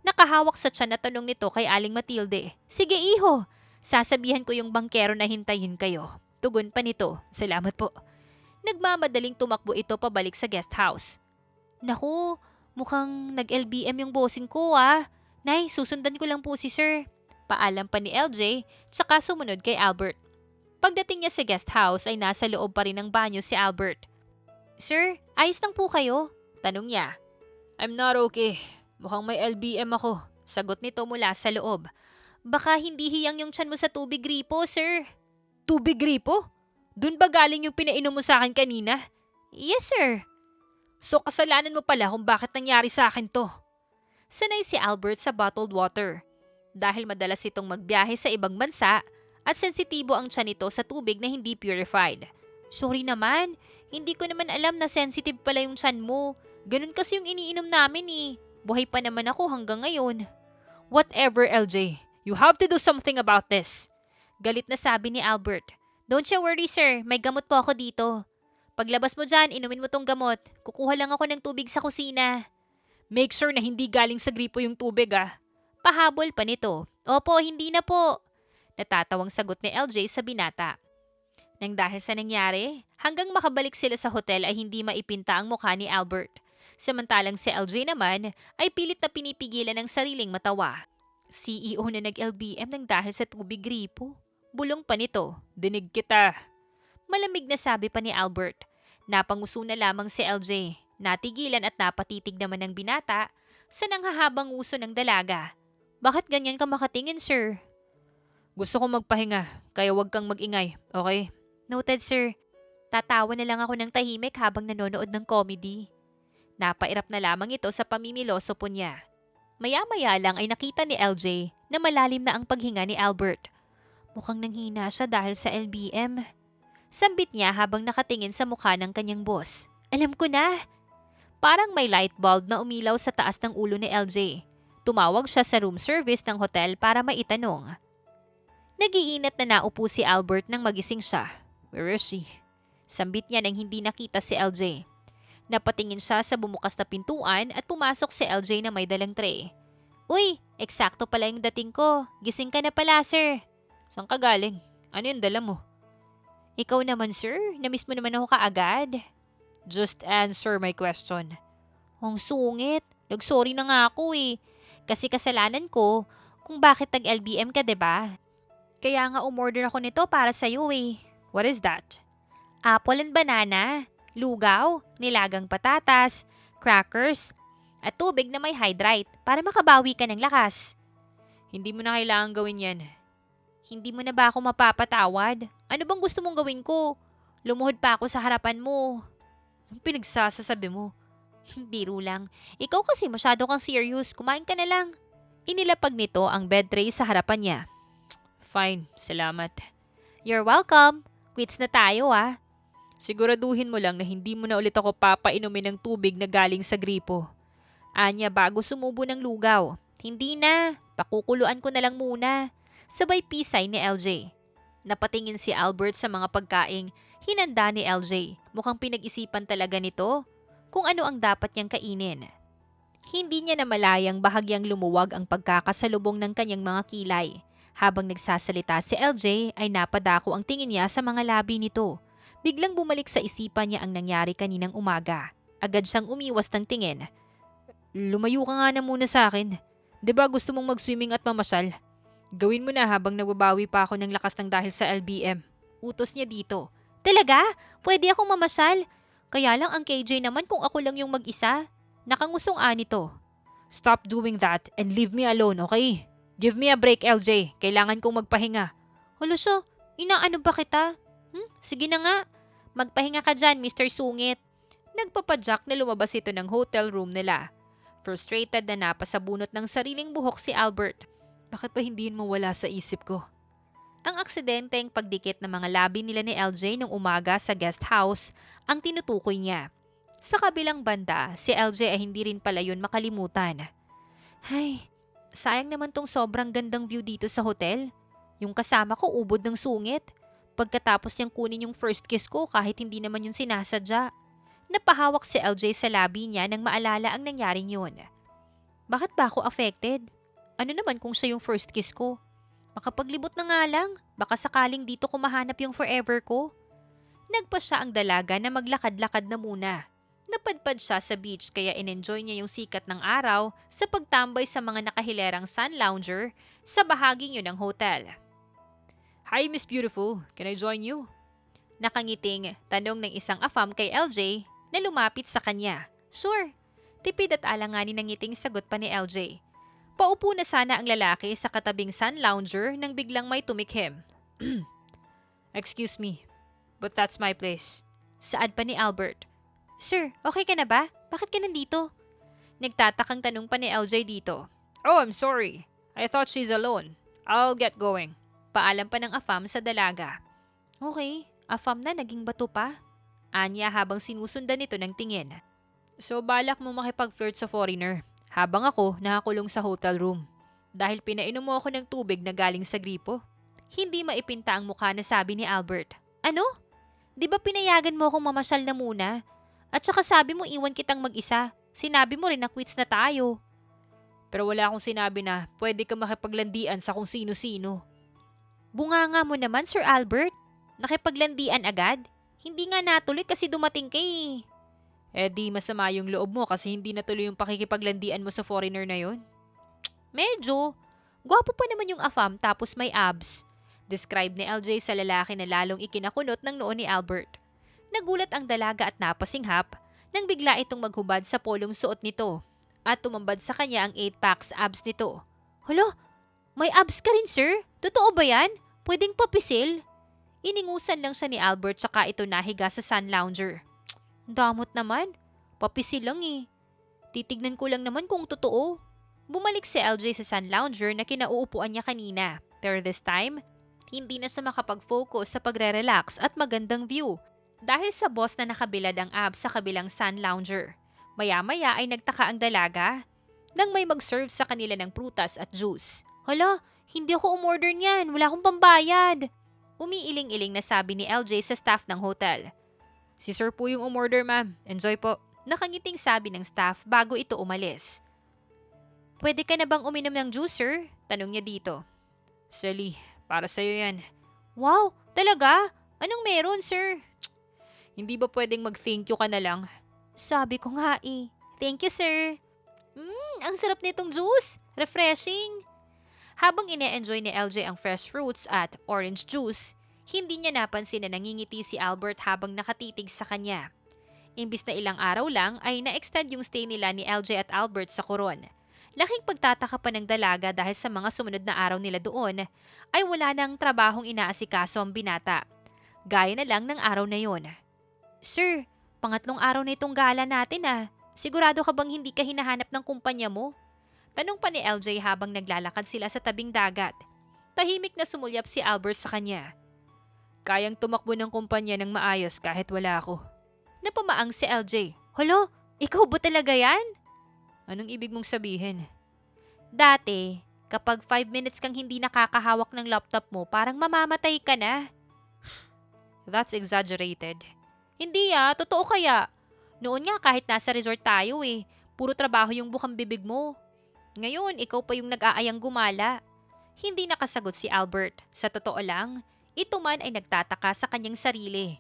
Nakahawak sa tiyan na tanong nito kay Aling Matilde. Sige iho, sasabihan ko yung bangkero na hintayin kayo. Tugon pa nito, salamat po. Nagmamadaling tumakbo ito pabalik sa guest house. Naku, mukhang nag-LBM yung bossing ko ah. Nay, susundan ko lang po si sir. Paalam pa ni LJ, tsaka sumunod kay Albert. Pagdating niya sa guest house ay nasa loob pa rin ng banyo si Albert. Sir, ayos lang po kayo? Tanong niya. I'm not okay. Mukhang may LBM ako. Sagot nito mula sa loob. Baka hindi hiyang yung tiyan mo sa tubig gripo, sir. Tubig gripo? Doon ba galing yung pinainom mo sa akin kanina? Yes, sir. So kasalanan mo pala kung bakit nangyari sa akin to. Sanay si Albert sa bottled water. Dahil madalas itong magbiyahe sa ibang bansa, at sensitibo ang tiyan nito sa tubig na hindi purified. Sorry naman, hindi ko naman alam na sensitive pala yung tiyan mo. Ganun kasi yung iniinom namin eh. Buhay pa naman ako hanggang ngayon. Whatever, LJ. You have to do something about this. Galit na sabi ni Albert. Don't you worry, sir. May gamot po ako dito. Paglabas mo dyan, inumin mo tong gamot. Kukuha lang ako ng tubig sa kusina. Make sure na hindi galing sa gripo yung tubig ah. Pahabol pa nito. Opo, hindi na po. Natatawang sagot ni LJ sa binata. Nang dahil sa nangyari, hanggang makabalik sila sa hotel ay hindi maipinta ang mukha ni Albert. Samantalang si LJ naman ay pilit na pinipigilan ng sariling matawa. CEO na nag-LBM nang dahil sa tubig gripo. Bulong pa nito, dinig kita. Malamig na sabi pa ni Albert. Napanguso na lamang si LJ. Natigilan at napatitig naman ng binata sa nanghahabang uso ng dalaga. Bakit ganyan ka makatingin, sir? Gusto ko magpahinga, kaya wag kang magingay, okay? Noted, sir. Tatawa na lang ako ng tahimik habang nanonood ng comedy. Napairap na lamang ito sa pamimiloso po niya. Maya-maya lang ay nakita ni LJ na malalim na ang paghinga ni Albert. Mukhang nanghina siya dahil sa LBM. Sambit niya habang nakatingin sa mukha ng kanyang boss. Alam ko na! Parang may light bulb na umilaw sa taas ng ulo ni LJ. Tumawag siya sa room service ng hotel para maitanong. Nagiinat na naupo si Albert nang magising siya. Where is she? Sambit niya nang hindi nakita si LJ. Napatingin siya sa bumukas na pintuan at pumasok si LJ na may dalang tray. Uy, eksakto pala yung dating ko. Gising ka na pala, sir. Saan ka galing? Ano yung dala mo? Ikaw naman, sir. Namiss mo naman ako kaagad. Just answer my question. Ang sungit. Nagsorry na nga ako eh. Kasi kasalanan ko kung bakit nag-LBM ka, diba? Kaya nga umorder ako nito para sa'yo eh. What is that? Apple and banana, lugaw, nilagang patatas, crackers, at tubig na may hydrate para makabawi ka ng lakas. Hindi mo na kailangan gawin yan. Hindi mo na ba ako mapapatawad? Ano bang gusto mong gawin ko? Lumuhod pa ako sa harapan mo. Ang pinagsasasabi mo? Biro lang. Ikaw kasi masyado kang serious. Kumain ka na lang. Inilapag nito ang bed tray sa harapan niya. Fine, salamat. You're welcome. Quits na tayo ah. Siguraduhin mo lang na hindi mo na ulit ako papainumin ng tubig na galing sa gripo. Anya bago sumubo ng lugaw. Hindi na. Pakukuluan ko na lang muna. Sabay pisay ni LJ. Napatingin si Albert sa mga pagkaing hinanda ni LJ. Mukhang pinag-isipan talaga nito kung ano ang dapat niyang kainin. Hindi niya namalayang bahagyang lumuwag ang pagkakasalubong ng kanyang mga kilay. Habang nagsasalita si LJ ay napadako ang tingin niya sa mga labi nito. Biglang bumalik sa isipan niya ang nangyari kaninang umaga. Agad siyang umiwas ng tingin. Lumayo ka nga na muna sa akin. 'Di ba gusto mong mag-swimming at mamasyal? Gawin mo na habang nagbabawi pa ako ng lakas ng dahil sa LBM. Utos niya dito. Talaga? Pwede akong mamasyal? Kaya lang ang KJ naman kung ako lang yung mag-isa. Nakangusong nito. Stop doing that and leave me alone, okay? Give me a break, LJ. Kailangan kong magpahinga. Hulo siya, inaano ba kita? Sige na nga. Magpahinga ka dyan, Mr. Sungit. Nagpapadyak na lumabas ito ng hotel room nila. Frustrated na napasabunot ng sariling buhok si Albert. Bakit pa hindi mo wala sa isip ko? Ang aksidenteng pagdikit ng mga labi nila ni LJ nung umaga sa guest house ang tinutukoy niya. Sa kabilang banda, si LJ ay hindi rin pala yun makalimutan. Ay, sayang naman tong sobrang gandang view dito sa hotel. Yung kasama ko ubod ng sungit. Pagkatapos niyang kunin yung first kiss ko kahit hindi naman yun sinasadya. Napahawak si LJ sa labi niya nang maalala ang nangyaring yun. Bakit ba ako affected? Ano naman kung siya yung first kiss ko? Makapaglibot na nga lang, baka sakaling dito ko mahanap yung forever ko. Nagpa siya ang dalaga na maglakad-lakad na muna. Napadpad siya sa beach kaya in-enjoy niya yung sikat ng araw sa pagtambay sa mga nakahilerang sun lounger sa bahaging yun ng hotel. Hi Miss Beautiful, can I join you? Nakangiting tanong ng isang afam kay LJ na lumapit sa kanya. Sure, tipid at alanganin ng ngiting sagot pa ni LJ. Paupo na sana ang lalaki sa katabing sun lounger nang biglang may tumikhim. Excuse me, but that's my place. Saad pa ni Albert. Sir, okay ka na ba? Bakit ka nandito? Nagtatakang tanong pa ni LJ dito. Oh, I'm sorry. I thought she's alone. I'll get going. Paalam pa ng afam sa dalaga. Okay, afam na naging bato pa. Anya habang sinusundan nito ng tingin. So balak mo makipag-flirt sa foreigner habang ako nakakulong sa hotel room. Dahil pinainom mo ako ng tubig na galing sa gripo. Hindi maipinta ang mukha na sabi ni Albert. Ano? Di ba pinayagan mo akong mamasyal na muna? At saka sabi mo iwan kitang mag-isa. Sinabi mo rin na quits na tayo. Pero wala akong sinabi na pwede ka makipaglandian sa kung sino-sino. Bunganga mo naman, Sir Albert. Nakipaglandian agad? Hindi nga natuloy kasi dumating ka eh. Eh di masama yung loob mo kasi hindi natuloy yung pakikipaglandian mo sa foreigner na yon. Medyo. Gwapo pa naman yung afam tapos may abs. Describe ni LJ sa lalaki na lalong ikinakunot ng noo ni Albert. Nagulat ang dalaga at napasinghap nang bigla itong maghubad sa polong suot nito at tumambad sa kanya ang 8-packs abs nito. Hala, may abs ka rin sir? Totoo ba yan? Pwedeng papisil? Iningusan lang siya ni Albert tsaka ito nahiga sa sun lounger. Damot naman. Papisil lang eh. Titignan ko lang naman kung totoo. Bumalik si LJ sa sun lounger na kinauupuan niya kanina. Pero this time, hindi na siya makapag-focus sa pagre-relax at magandang view dahil sa boss na nakabilad ang abs sa kabilang sun lounger. Maya-maya ay nagtaka ang dalaga nang may mag-serve sa kanila ng prutas at juice. Hala, hindi ako umorder niyan. Wala akong pambayad. Umiiling-iling na sabi ni LJ sa staff ng hotel. Si sir po yung umorder, ma'am. Enjoy po. Nakangiting sabi ng staff bago ito umalis. Pwede ka na bang uminom ng juice, sir? Tanong niya dito. Sally, para sa'yo yan. Wow, talaga? Anong meron, sir? Hindi ba pwedeng mag-thank you ka na lang? Sabi ko nga eh. Thank you, sir. Ang sarap nitong juice. Refreshing. Habang ine-enjoy ni LJ ang fresh fruits at orange juice, hindi niya napansin na nangingiti si Albert habang nakatitig sa kanya. Imbis na ilang araw lang ay na-extend yung stay nila ni LJ at Albert sa Coron. Laking pagtataka pa ng dalaga dahil sa mga sumunod na araw nila doon ay wala nang trabahong inaasikaso ang binata. Gaya na lang ng araw na yon. Sir, pangatlong araw na itong gala natin ah. Sigurado ka bang hindi ka hinahanap ng kumpanya mo? Tanong pa ni LJ habang naglalakad sila sa tabing dagat. Tahimik na sumulyap si Albert sa kanya. Kayang tumakbo ng kumpanya ng maayos kahit wala ako. Napamaang si LJ. Halo, ikaw ba talaga yan? Anong ibig mong sabihin? Dati, kapag 5 minutes kang hindi nakakahawak ng laptop mo, parang mamamatay ka na. That's exaggerated. Hindi ah, totoo kaya. Noon nga kahit nasa resort tayo eh, puro trabaho yung bukang bibig mo. Ngayon, ikaw pa yung nag-aayang gumala. Hindi nakasagot si Albert. Sa totoo lang, ito man ay nagtataka sa kanyang sarili.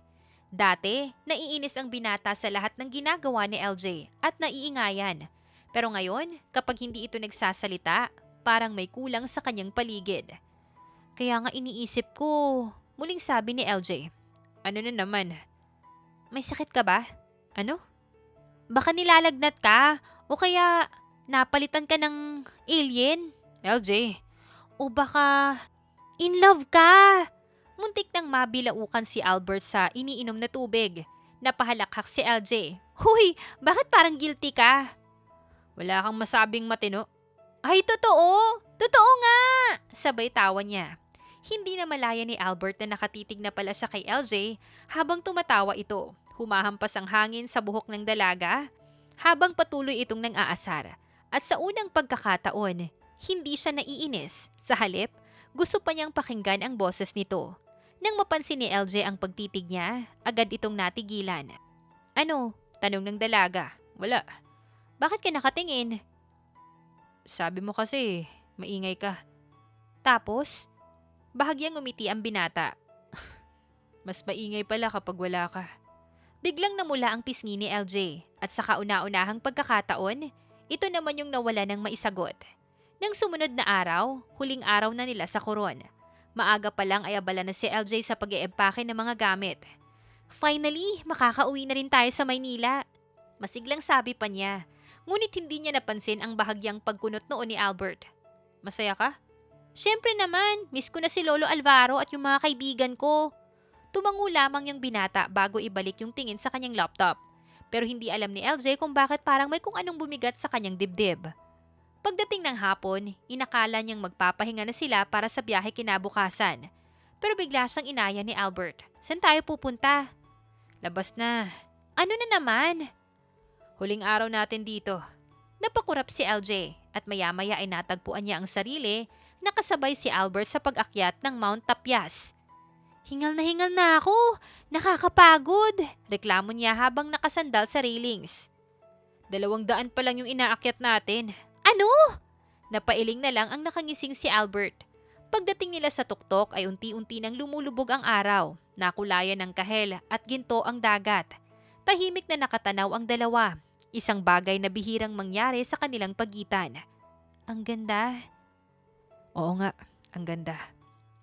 Dati, naiinis ang binata sa lahat ng ginagawa ni LJ at naiingayan. Pero ngayon, kapag hindi ito nagsasalita, parang may kulang sa kanyang paligid. Kaya nga iniisip ko, muling sabi ni LJ. Ano na naman? May sakit ka ba? Ano? Baka nilalagnat ka o kaya napalitan ka ng alien? LJ. O baka in love ka? Muntik nang mabilaukan si Albert sa iniinom na tubig. Napahalakhak si LJ. Huy, bakit parang guilty ka? Wala kang masabing matino. Ay, totoo! Totoo nga! Sabay tawa niya. Hindi na malaya ni Albert na nakatitig na pala siya kay LJ habang tumatawa ito. Humahampas ang hangin sa buhok ng dalaga habang patuloy itong nang-aasar. At sa unang pagkakataon, hindi siya naiinis. Sa halip, gusto pa niyang pakinggan ang boses nito. Nang mapansin ni LJ ang pagtitig niya, agad itong natigilan. Ano? Tanong ng dalaga. Wala. Bakit ka nakatingin? Sabi mo kasi, maingay ka. Tapos, bahagyang umiti ang binata. Mas maingay pala kapag wala ka. Biglang namula ang pisngi ni LJ at sa kauna-unahang pagkakataon, ito naman yung nawala ng maisagot. Nang sumunod na araw, huling araw na nila sa Coron. Maaga pa lang ay abala na si LJ sa pag-iempake ng mga gamit. Finally, makakauwi na rin tayo sa Maynila. Masiglang sabi pa niya. Ngunit hindi niya napansin ang bahagyang pagkunot noon ni Albert. Masaya ka? Siyempre naman, miss ko na si Lolo Alvaro at yung mga kaibigan ko. Tumango lamang yung binata bago ibalik yung tingin sa kanyang laptop. Pero hindi alam ni LJ kung bakit parang may kung anong bumigat sa kanyang dibdib. Pagdating ng hapon, inakala niyang magpapahinga na sila para sa biyahe kinabukasan. Pero bigla siyang inaya ni Albert. Saan tayo pupunta? Labas na. Ano na naman? Huling araw natin dito. Napakurap si LJ at maya-maya ay natagpuan niya ang sarili na kasabay si Albert sa pag-akyat ng Mount Tapias. Hingal na ako. Nakakapagod. Reklamo niya habang nakasandal sa railings. 200 pa lang yung inaakyat natin. Ano? Napailing na lang ang nakangising si Albert. Pagdating nila sa tuktok ay unti-unti nang lumulubog ang araw, nakulayan ng kahel at ginto ang dagat. Tahimik na nakatanaw ang dalawa, isang bagay na bihirang mangyari sa kanilang pagitan. Ang ganda. Oo nga, ang ganda.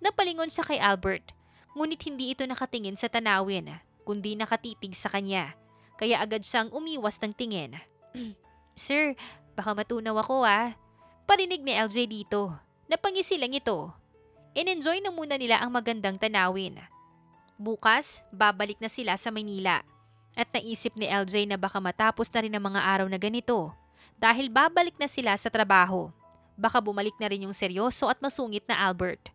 Napalingon siya kay Albert, ngunit hindi ito nakatingin sa tanawin, kundi nakatitig sa kanya, kaya agad siyang umiwas ng tingin. Sir, baka matunaw ako Parinig ni LJ dito. Napangisi lang ito. In-enjoy na muna nila ang magandang tanawin. Bukas, babalik na sila sa Maynila. At naisip ni LJ na baka matapos na rin ang mga araw na ganito dahil babalik na sila sa trabaho. Baka bumalik na rin yung seryoso at masungit na Albert.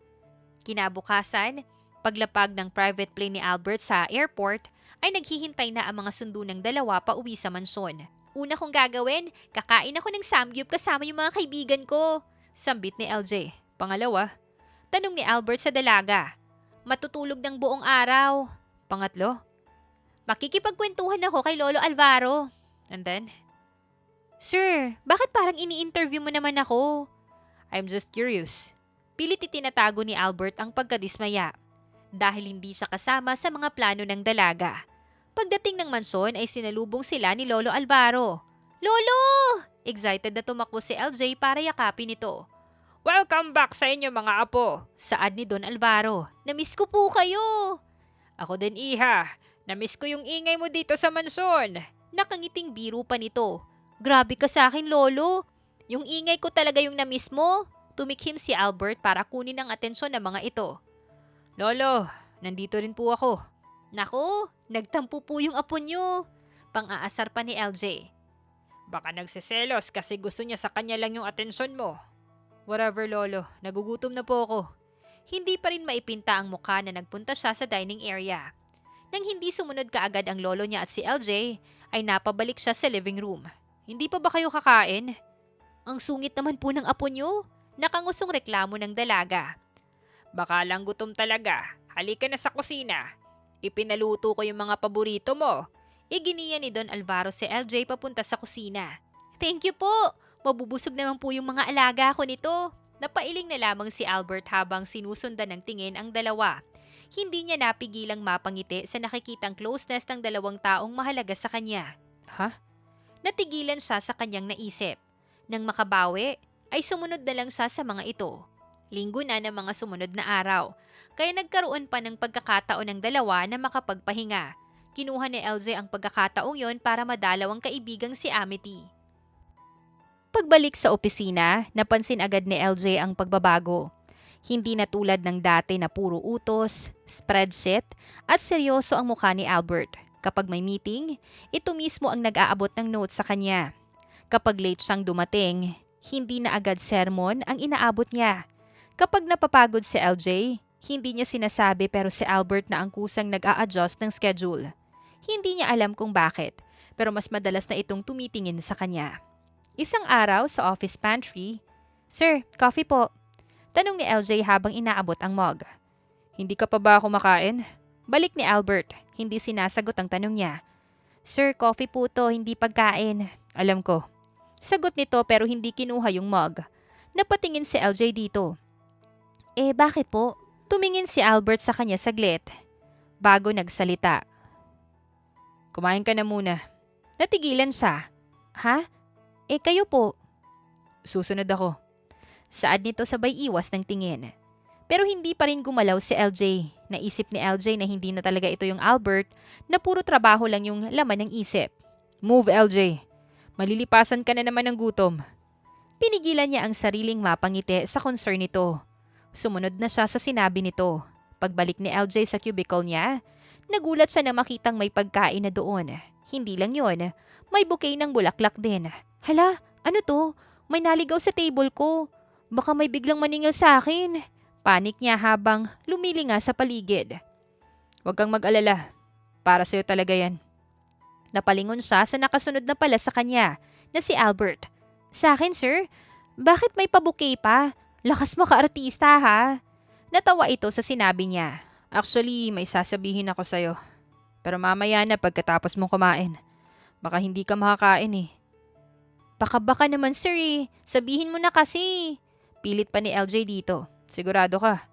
Kinabukasan, paglapag ng private plane ni Albert sa airport, ay naghihintay na ang mga sundo ng dalawa pa uwi sa mansyon. Una kong gagawin, kakain ako ng samgyup kasama yung mga kaibigan ko, sambit ni LJ. Pangalawa, tanong ni Albert sa dalaga. Matutulog ng buong araw. Pangatlo, makikipagkwentuhan ako kay Lolo Alvaro. And then, Sir, bakit parang ini-interview mo naman ako? I'm just curious. Pilit itinatago ni Albert ang pagkadismaya dahil hindi siya kasama sa mga plano ng dalaga. Pagdating ng mansyon ay sinalubong sila ni Lolo Alvaro. Lolo! Excited na tumakbo si LJ para yakapin ito. Welcome back sa inyo mga apo, saad ni Don Alvaro. Namiss ko po kayo. Ako din iha, namiss ko yung ingay mo dito sa mansyon. Nakangiting biro pa nito. Grabe ka sa akin, Lolo. Yung ingay ko talaga yung namiss mo. Tumikhim si Albert para kunin ang atensyon ng mga ito. Lolo, nandito rin po ako. Naku, nagtampo po yung apo nyo. Pang-aasar pa ni LJ. Baka nagsiselos kasi gusto niya sa kanya lang yung atensyon mo. Whatever, Lolo. Nagugutom na po ako. Hindi pa rin maipinta ang mukha na nagpunta siya sa dining area. Nang hindi sumunod kaagad ang lolo niya at si LJ, ay napabalik siya sa living room. Hindi pa ba kayo kakain? Ang sungit naman po ng apo nyo. Nakangusong reklamo ng dalaga. Baka lang gutom talaga. Halika na sa kusina. Ipinaluto ko yung mga paborito mo. Iginiya ni Don Alvaro si LJ papunta sa kusina. Thank you po. Mabubusog naman po yung mga alaga ko nito. Napailing na lamang si Albert habang sinusundan ng tingin ang dalawa. Hindi niya napigilang mapangiti sa nakikitang closeness ng dalawang taong mahalaga sa kanya. Natigilan siya sa kanyang naisip. Nang makabawi, ay sumunod na lang siya sa mga ito. Linggo na ng mga sumunod na araw, kaya nagkaroon pa ng pagkakataon ng dalawa na makapagpahinga. Kinuha ni LJ ang pagkakataong yon para madalaw ang kaibigang si Amity. Pagbalik sa opisina, napansin agad ni LJ ang pagbabago. Hindi na tulad ng dati na puro utos, spreadsheet, at seryoso ang mukha ni Albert. Kapag may meeting, ito mismo ang nag-aabot ng notes sa kanya. Kapag late siyang dumating, hindi na agad sermon ang inaabot niya. Kapag napapagod si LJ, hindi niya sinasabi pero si Albert na ang kusang nag-a-adjust ng schedule. Hindi niya alam kung bakit, pero mas madalas na itong tumitingin sa kanya. Isang araw sa office pantry, Sir, coffee po. Tanong ni LJ habang inaabot ang mug. Hindi ka pa ba kumakain? Balik ni Albert, hindi sinasagot ang tanong niya. Sir, coffee po to, hindi pagkain. Alam ko. Sagot nito pero hindi kinuha yung mug. Napatingin si LJ dito. Bakit po? Tumingin si Albert sa kanya saglit. Bago nagsalita. Kumain ka na muna. Natigilan siya. Ha? Kayo po. Susunod ako. Saad nito sabay iwas ng tingin. Pero hindi pa rin gumalaw si LJ. Naisip ni LJ na hindi na talaga ito yung Albert, na puro trabaho lang yung laman ng isip. Move, LJ. Malilipasan ka na naman ng gutom. Pinigilan niya ang sariling mapangiti sa concern nito. Sumunod na siya sa sinabi nito. Pagbalik ni LJ sa cubicle niya, nagulat siya na makitang may pagkain na doon. Hindi lang yon, may bouquet ng bulaklak din. Hala, ano to? May naligaw sa table ko. Baka may biglang maningil sa akin. Panik niya habang lumilinga sa paligid. Huwag kang mag-alala. Para sa'yo talaga yan. Napalingon siya sa nakasunod na pala sa kanya, na si Albert. Sa akin, sir? Bakit may pa-bouquet pa? Lakas mo ka-artista, ha? Natawa ito sa sinabi niya. Actually, may sasabihin ako sa'yo. Pero mamaya na pagkatapos mong kumain. Baka hindi ka makakain. Baka naman, sir. Sabihin mo na kasi. Pilit pa ni LJ dito. Sigurado ka?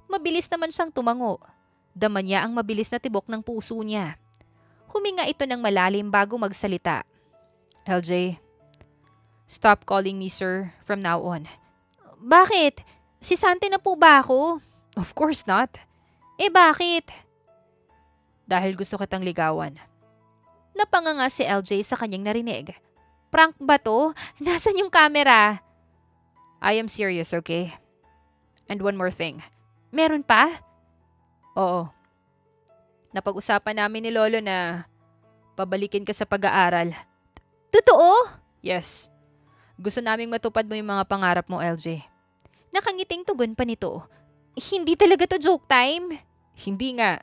Mabilis naman siyang tumango. Dama niya ang mabilis na tibok ng puso niya. Huminga ito ng malalim bago magsalita. LJ, stop calling me sir from now on. Bakit? Si Sante na po ba ako? Of course not. Bakit? Dahil gusto kitang ligawan. Napanganga si LJ sa kanyang narinig. Prank ba to? Nasaan yung camera? I am serious, okay? And one more thing. Meron pa? Oo. Napag-usapan namin ni Lolo na pabalikin ka sa pag-aaral. Totoo? Yes. Gusto naming matupad mo yung mga pangarap mo, LJ. Nakangiting tugon pa nito. Hindi talaga to joke time? Hindi nga.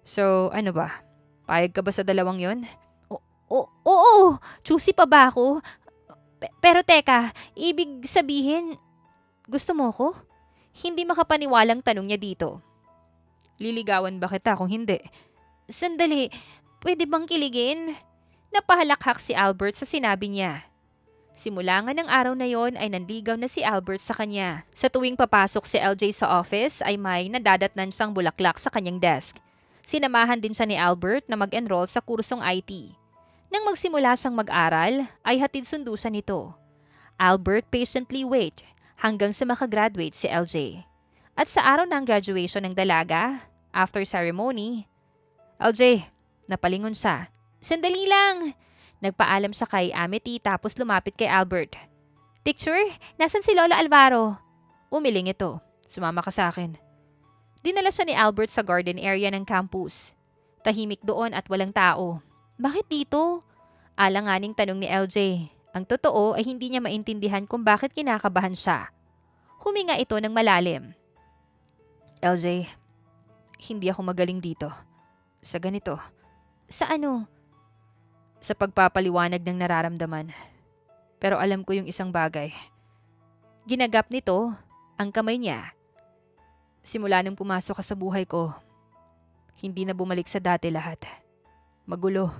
So, ano ba? Payag ka ba sa dalawang yon? Oo, choosy pa ba ako? Pero teka, ibig sabihin, gusto mo ko? Hindi makapaniwalang tanong niya dito. Liligawan ba kita kung hindi? Sandali, pwede bang kiligin? Napahalakhak si Albert sa sinabi niya. Simula nga ng araw na yon ay nanligaw na si Albert sa kanya. Sa tuwing papasok si LJ sa office ay may nadadatnan siyang bulaklak sa kanyang desk. Sinamahan din siya ni Albert na mag-enroll sa kursong IT. Nang magsimula siyang mag-aral, ay hatid sundo siya nito. Albert patiently wait hanggang sa makagraduate si LJ. At sa araw ng graduation ng dalaga, after ceremony, LJ, napalingon siya. Sandali lang! Nagpaalam siya kay Amity tapos lumapit kay Albert. Picture? Nasaan si Lola Alvaro? Umiling ito. Sumama ka sa akin. Dinala siya ni Albert sa garden area ng campus. Tahimik doon at walang tao. Bakit dito? Alanganing tanong ni LJ. Ang totoo ay hindi niya maintindihan kung bakit kinakabahan siya. Huminga ito ng malalim. LJ, hindi ako magaling dito. Sa ganito. Sa ano? Sa pagpapaliwanag ng nararamdaman. Pero alam ko yung isang bagay. Ginagap nito ang kamay niya. Simula nung pumasok ka sa buhay ko, hindi na bumalik sa dati lahat. Magulo,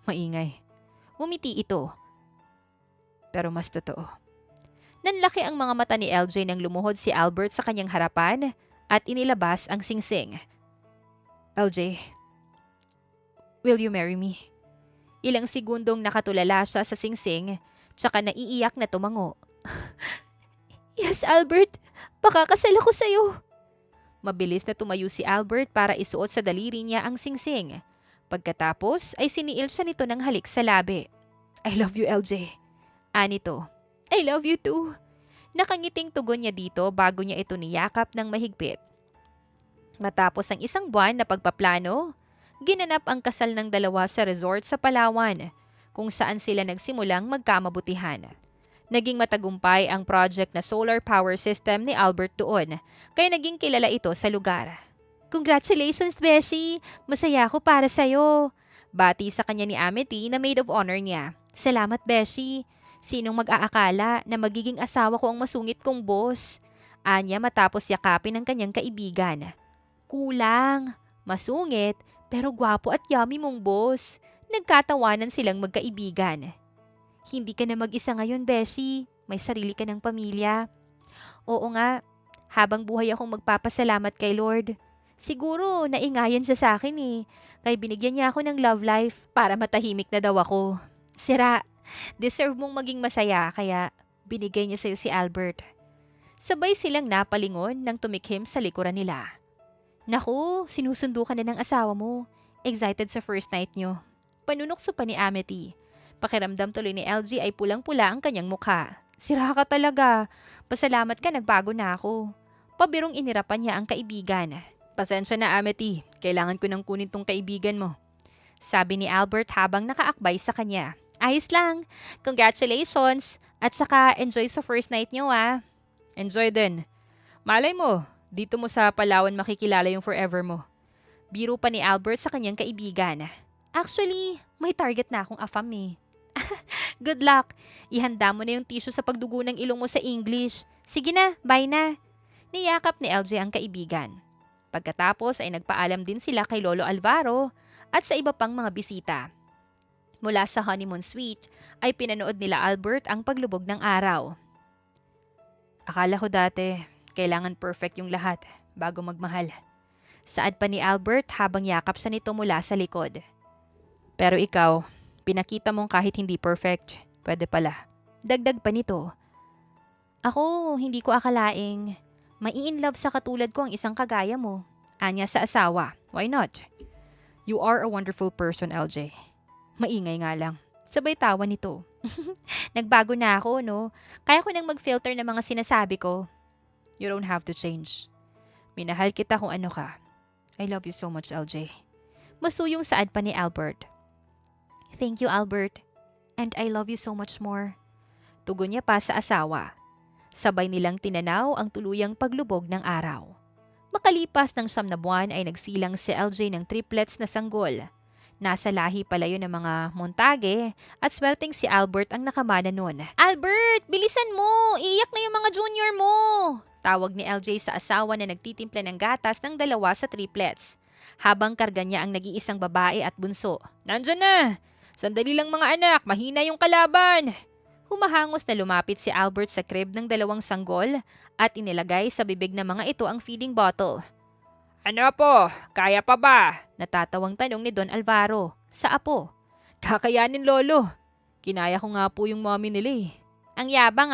maingay. Umiti ito. Pero mas totoo. Nanlaki ang mga mata ni LJ nang lumuhod si Albert sa kanyang harapan at inilabas ang singsing. LJ, will you marry me? Ilang segundong nakatulala siya sa singsing, tsaka naiiyak na tumango. Yes, Albert. Pakakasal ako sa'yo. Mabilis na tumayo si Albert para isuot sa daliri niya ang singsing. Pagkatapos ay siniil siya nito ng halik sa labi. I love you, LJ. Anito, I love you too. Nakangiting tugon niya dito bago niya ito niyakap ng mahigpit. Matapos ang isang buwan na pagpaplano, ginanap ang kasal ng dalawa sa resort sa Palawan, kung saan sila nagsimulang magkamabutihan. Naging matagumpay ang project na solar power system ni Albert doon, kaya naging kilala ito sa lugar. Congratulations, Beshi! Masaya ako para sa'yo. Bati sa kanya ni Amity na maid of honor niya. Salamat, Beshi. Sinong mag-aakala na magiging asawa ko ang masungit kong boss? Anya matapos yakapin ng kanyang kaibigan. Kulang. Masungit, pero gwapo at yummy mong boss. Nagkatawanan silang magkaibigan. Hindi ka na mag-isa ngayon, Beshi. May sarili ka ng pamilya. Oo nga, habang buhay akong magpapasalamat kay Lord. Siguro, naingayan siya sa akin kaya binigyan niya ako ng love life para matahimik na daw ako. Sira, deserve mong maging masaya kaya binigay niya sa'yo si Albert. Sabay silang napalingon nang tumikhim sa likuran nila. Naku, sinusundo ka na ng asawa mo. Excited sa first night nyo. Panunokso pa ni Amity. Pakiramdam tuloy ni LG ay pulang-pula ang kanyang mukha. Sira ka talaga. Pasalamat ka, nagbago na ako. Pabirong inirapan niya ang kaibigan. Pasensya na, Amity. Kailangan ko nang kunin tong kaibigan mo. Sabi ni Albert habang nakaakbay sa kanya. Ayos lang. Congratulations. At saka enjoy sa first night nyo Enjoy din. Malay mo, dito mo sa Palawan makikilala yung forever mo. Biro pa ni Albert sa kanyang kaibigan. Actually, may target na akong afam Good luck. Ihanda mo na yung tissue sa pagdugo ng ilong mo sa English. Sige na, bye na. Niyakap ni LJ ang kaibigan. Pagkatapos ay nagpaalam din sila kay Lolo Alvaro at sa iba pang mga bisita. Mula sa honeymoon suite ay pinanood nila Albert ang paglubog ng araw. Akala ko dati, Kailangan perfect yung lahat bago magmahal. Saad pa ni Albert habang yakap sa nito mula sa likod. Pero ikaw, pinakita mong kahit hindi perfect, pwede pala. Dagdag pa nito. Ako, hindi ko akalaing mai-inlove sa katulad ko ang isang kagaya mo. Anya sa asawa, why not? You are a wonderful person, LJ. Maingay nga lang. Sabay tawa nito. Nagbago na ako, no? Kaya ko nang mag-filter ng mga sinasabi ko. You don't have to change. Minahal kita kung ano ka. I love you so much, LJ. Masuyong saad pa ni Albert. Thank you, Albert. And I love you so much more. Tugon niya pa sa asawa. Sabay nilang tinanaw ang tuluyang paglubog ng araw. Makalipas ng 9 na buwan ay nagsilang si LJ ng triplets na sanggol. Nasa lahi pala yun ng mga Montague at swerteng si Albert ang nakamana nun. Albert, bilisan mo! Iiyak na yung mga junior mo! Tawag ni LJ sa asawa na nagtitimpla ng gatas ng 2 sa triplets. Habang karga niya ang nag-iisang babae at bunso. Nandyan na! Sandali lang mga anak, mahina yung kalaban! Humahangos na lumapit si Albert sa crib ng 2 sanggol at inilagay sa bibig ng mga ito ang feeding bottle. Ano po? Kaya pa ba? Natatawang tanong ni Don Alvaro sa apo. Kakayanin lolo. Kinaya ko nga po yung mommy nila eh. Ang yabang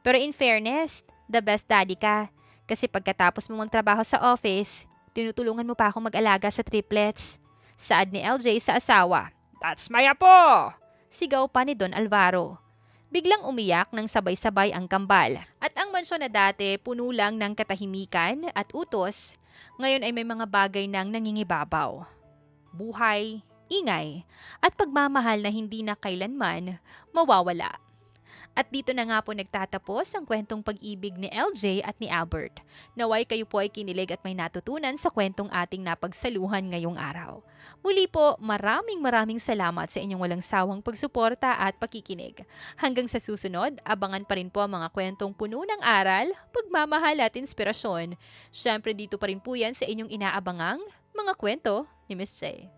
pero in fairness, the best daddy ka. Kasi pagkatapos mo magtrabaho sa office, tinutulungan mo pa akong mag-alaga sa triplets. Saad ni LJ sa asawa. That's my apo! Sigaw pa ni Don Alvaro. Biglang umiyak ng sabay-sabay ang kambal. At ang mansyon na dati puno lang ng katahimikan at utos, ngayon ay may mga bagay nang nangingibabaw. Buhay, ingay, at pagmamahal na hindi na kailanman mawawala. At dito na nga po nagtatapos ang kwentong pag-ibig ni LJ at ni Albert. Naway kayo po ay kinilig at may natutunan sa kwentong ating napagsaluhan ngayong araw. Muli po, maraming salamat sa inyong walang sawang pagsuporta at pakikinig. Hanggang sa susunod, abangan pa rin po ang mga kwentong puno ng aral, pagmamahal at inspirasyon. Syempre dito pa rin po yan sa inyong inaabangang mga kwento ni Miss J.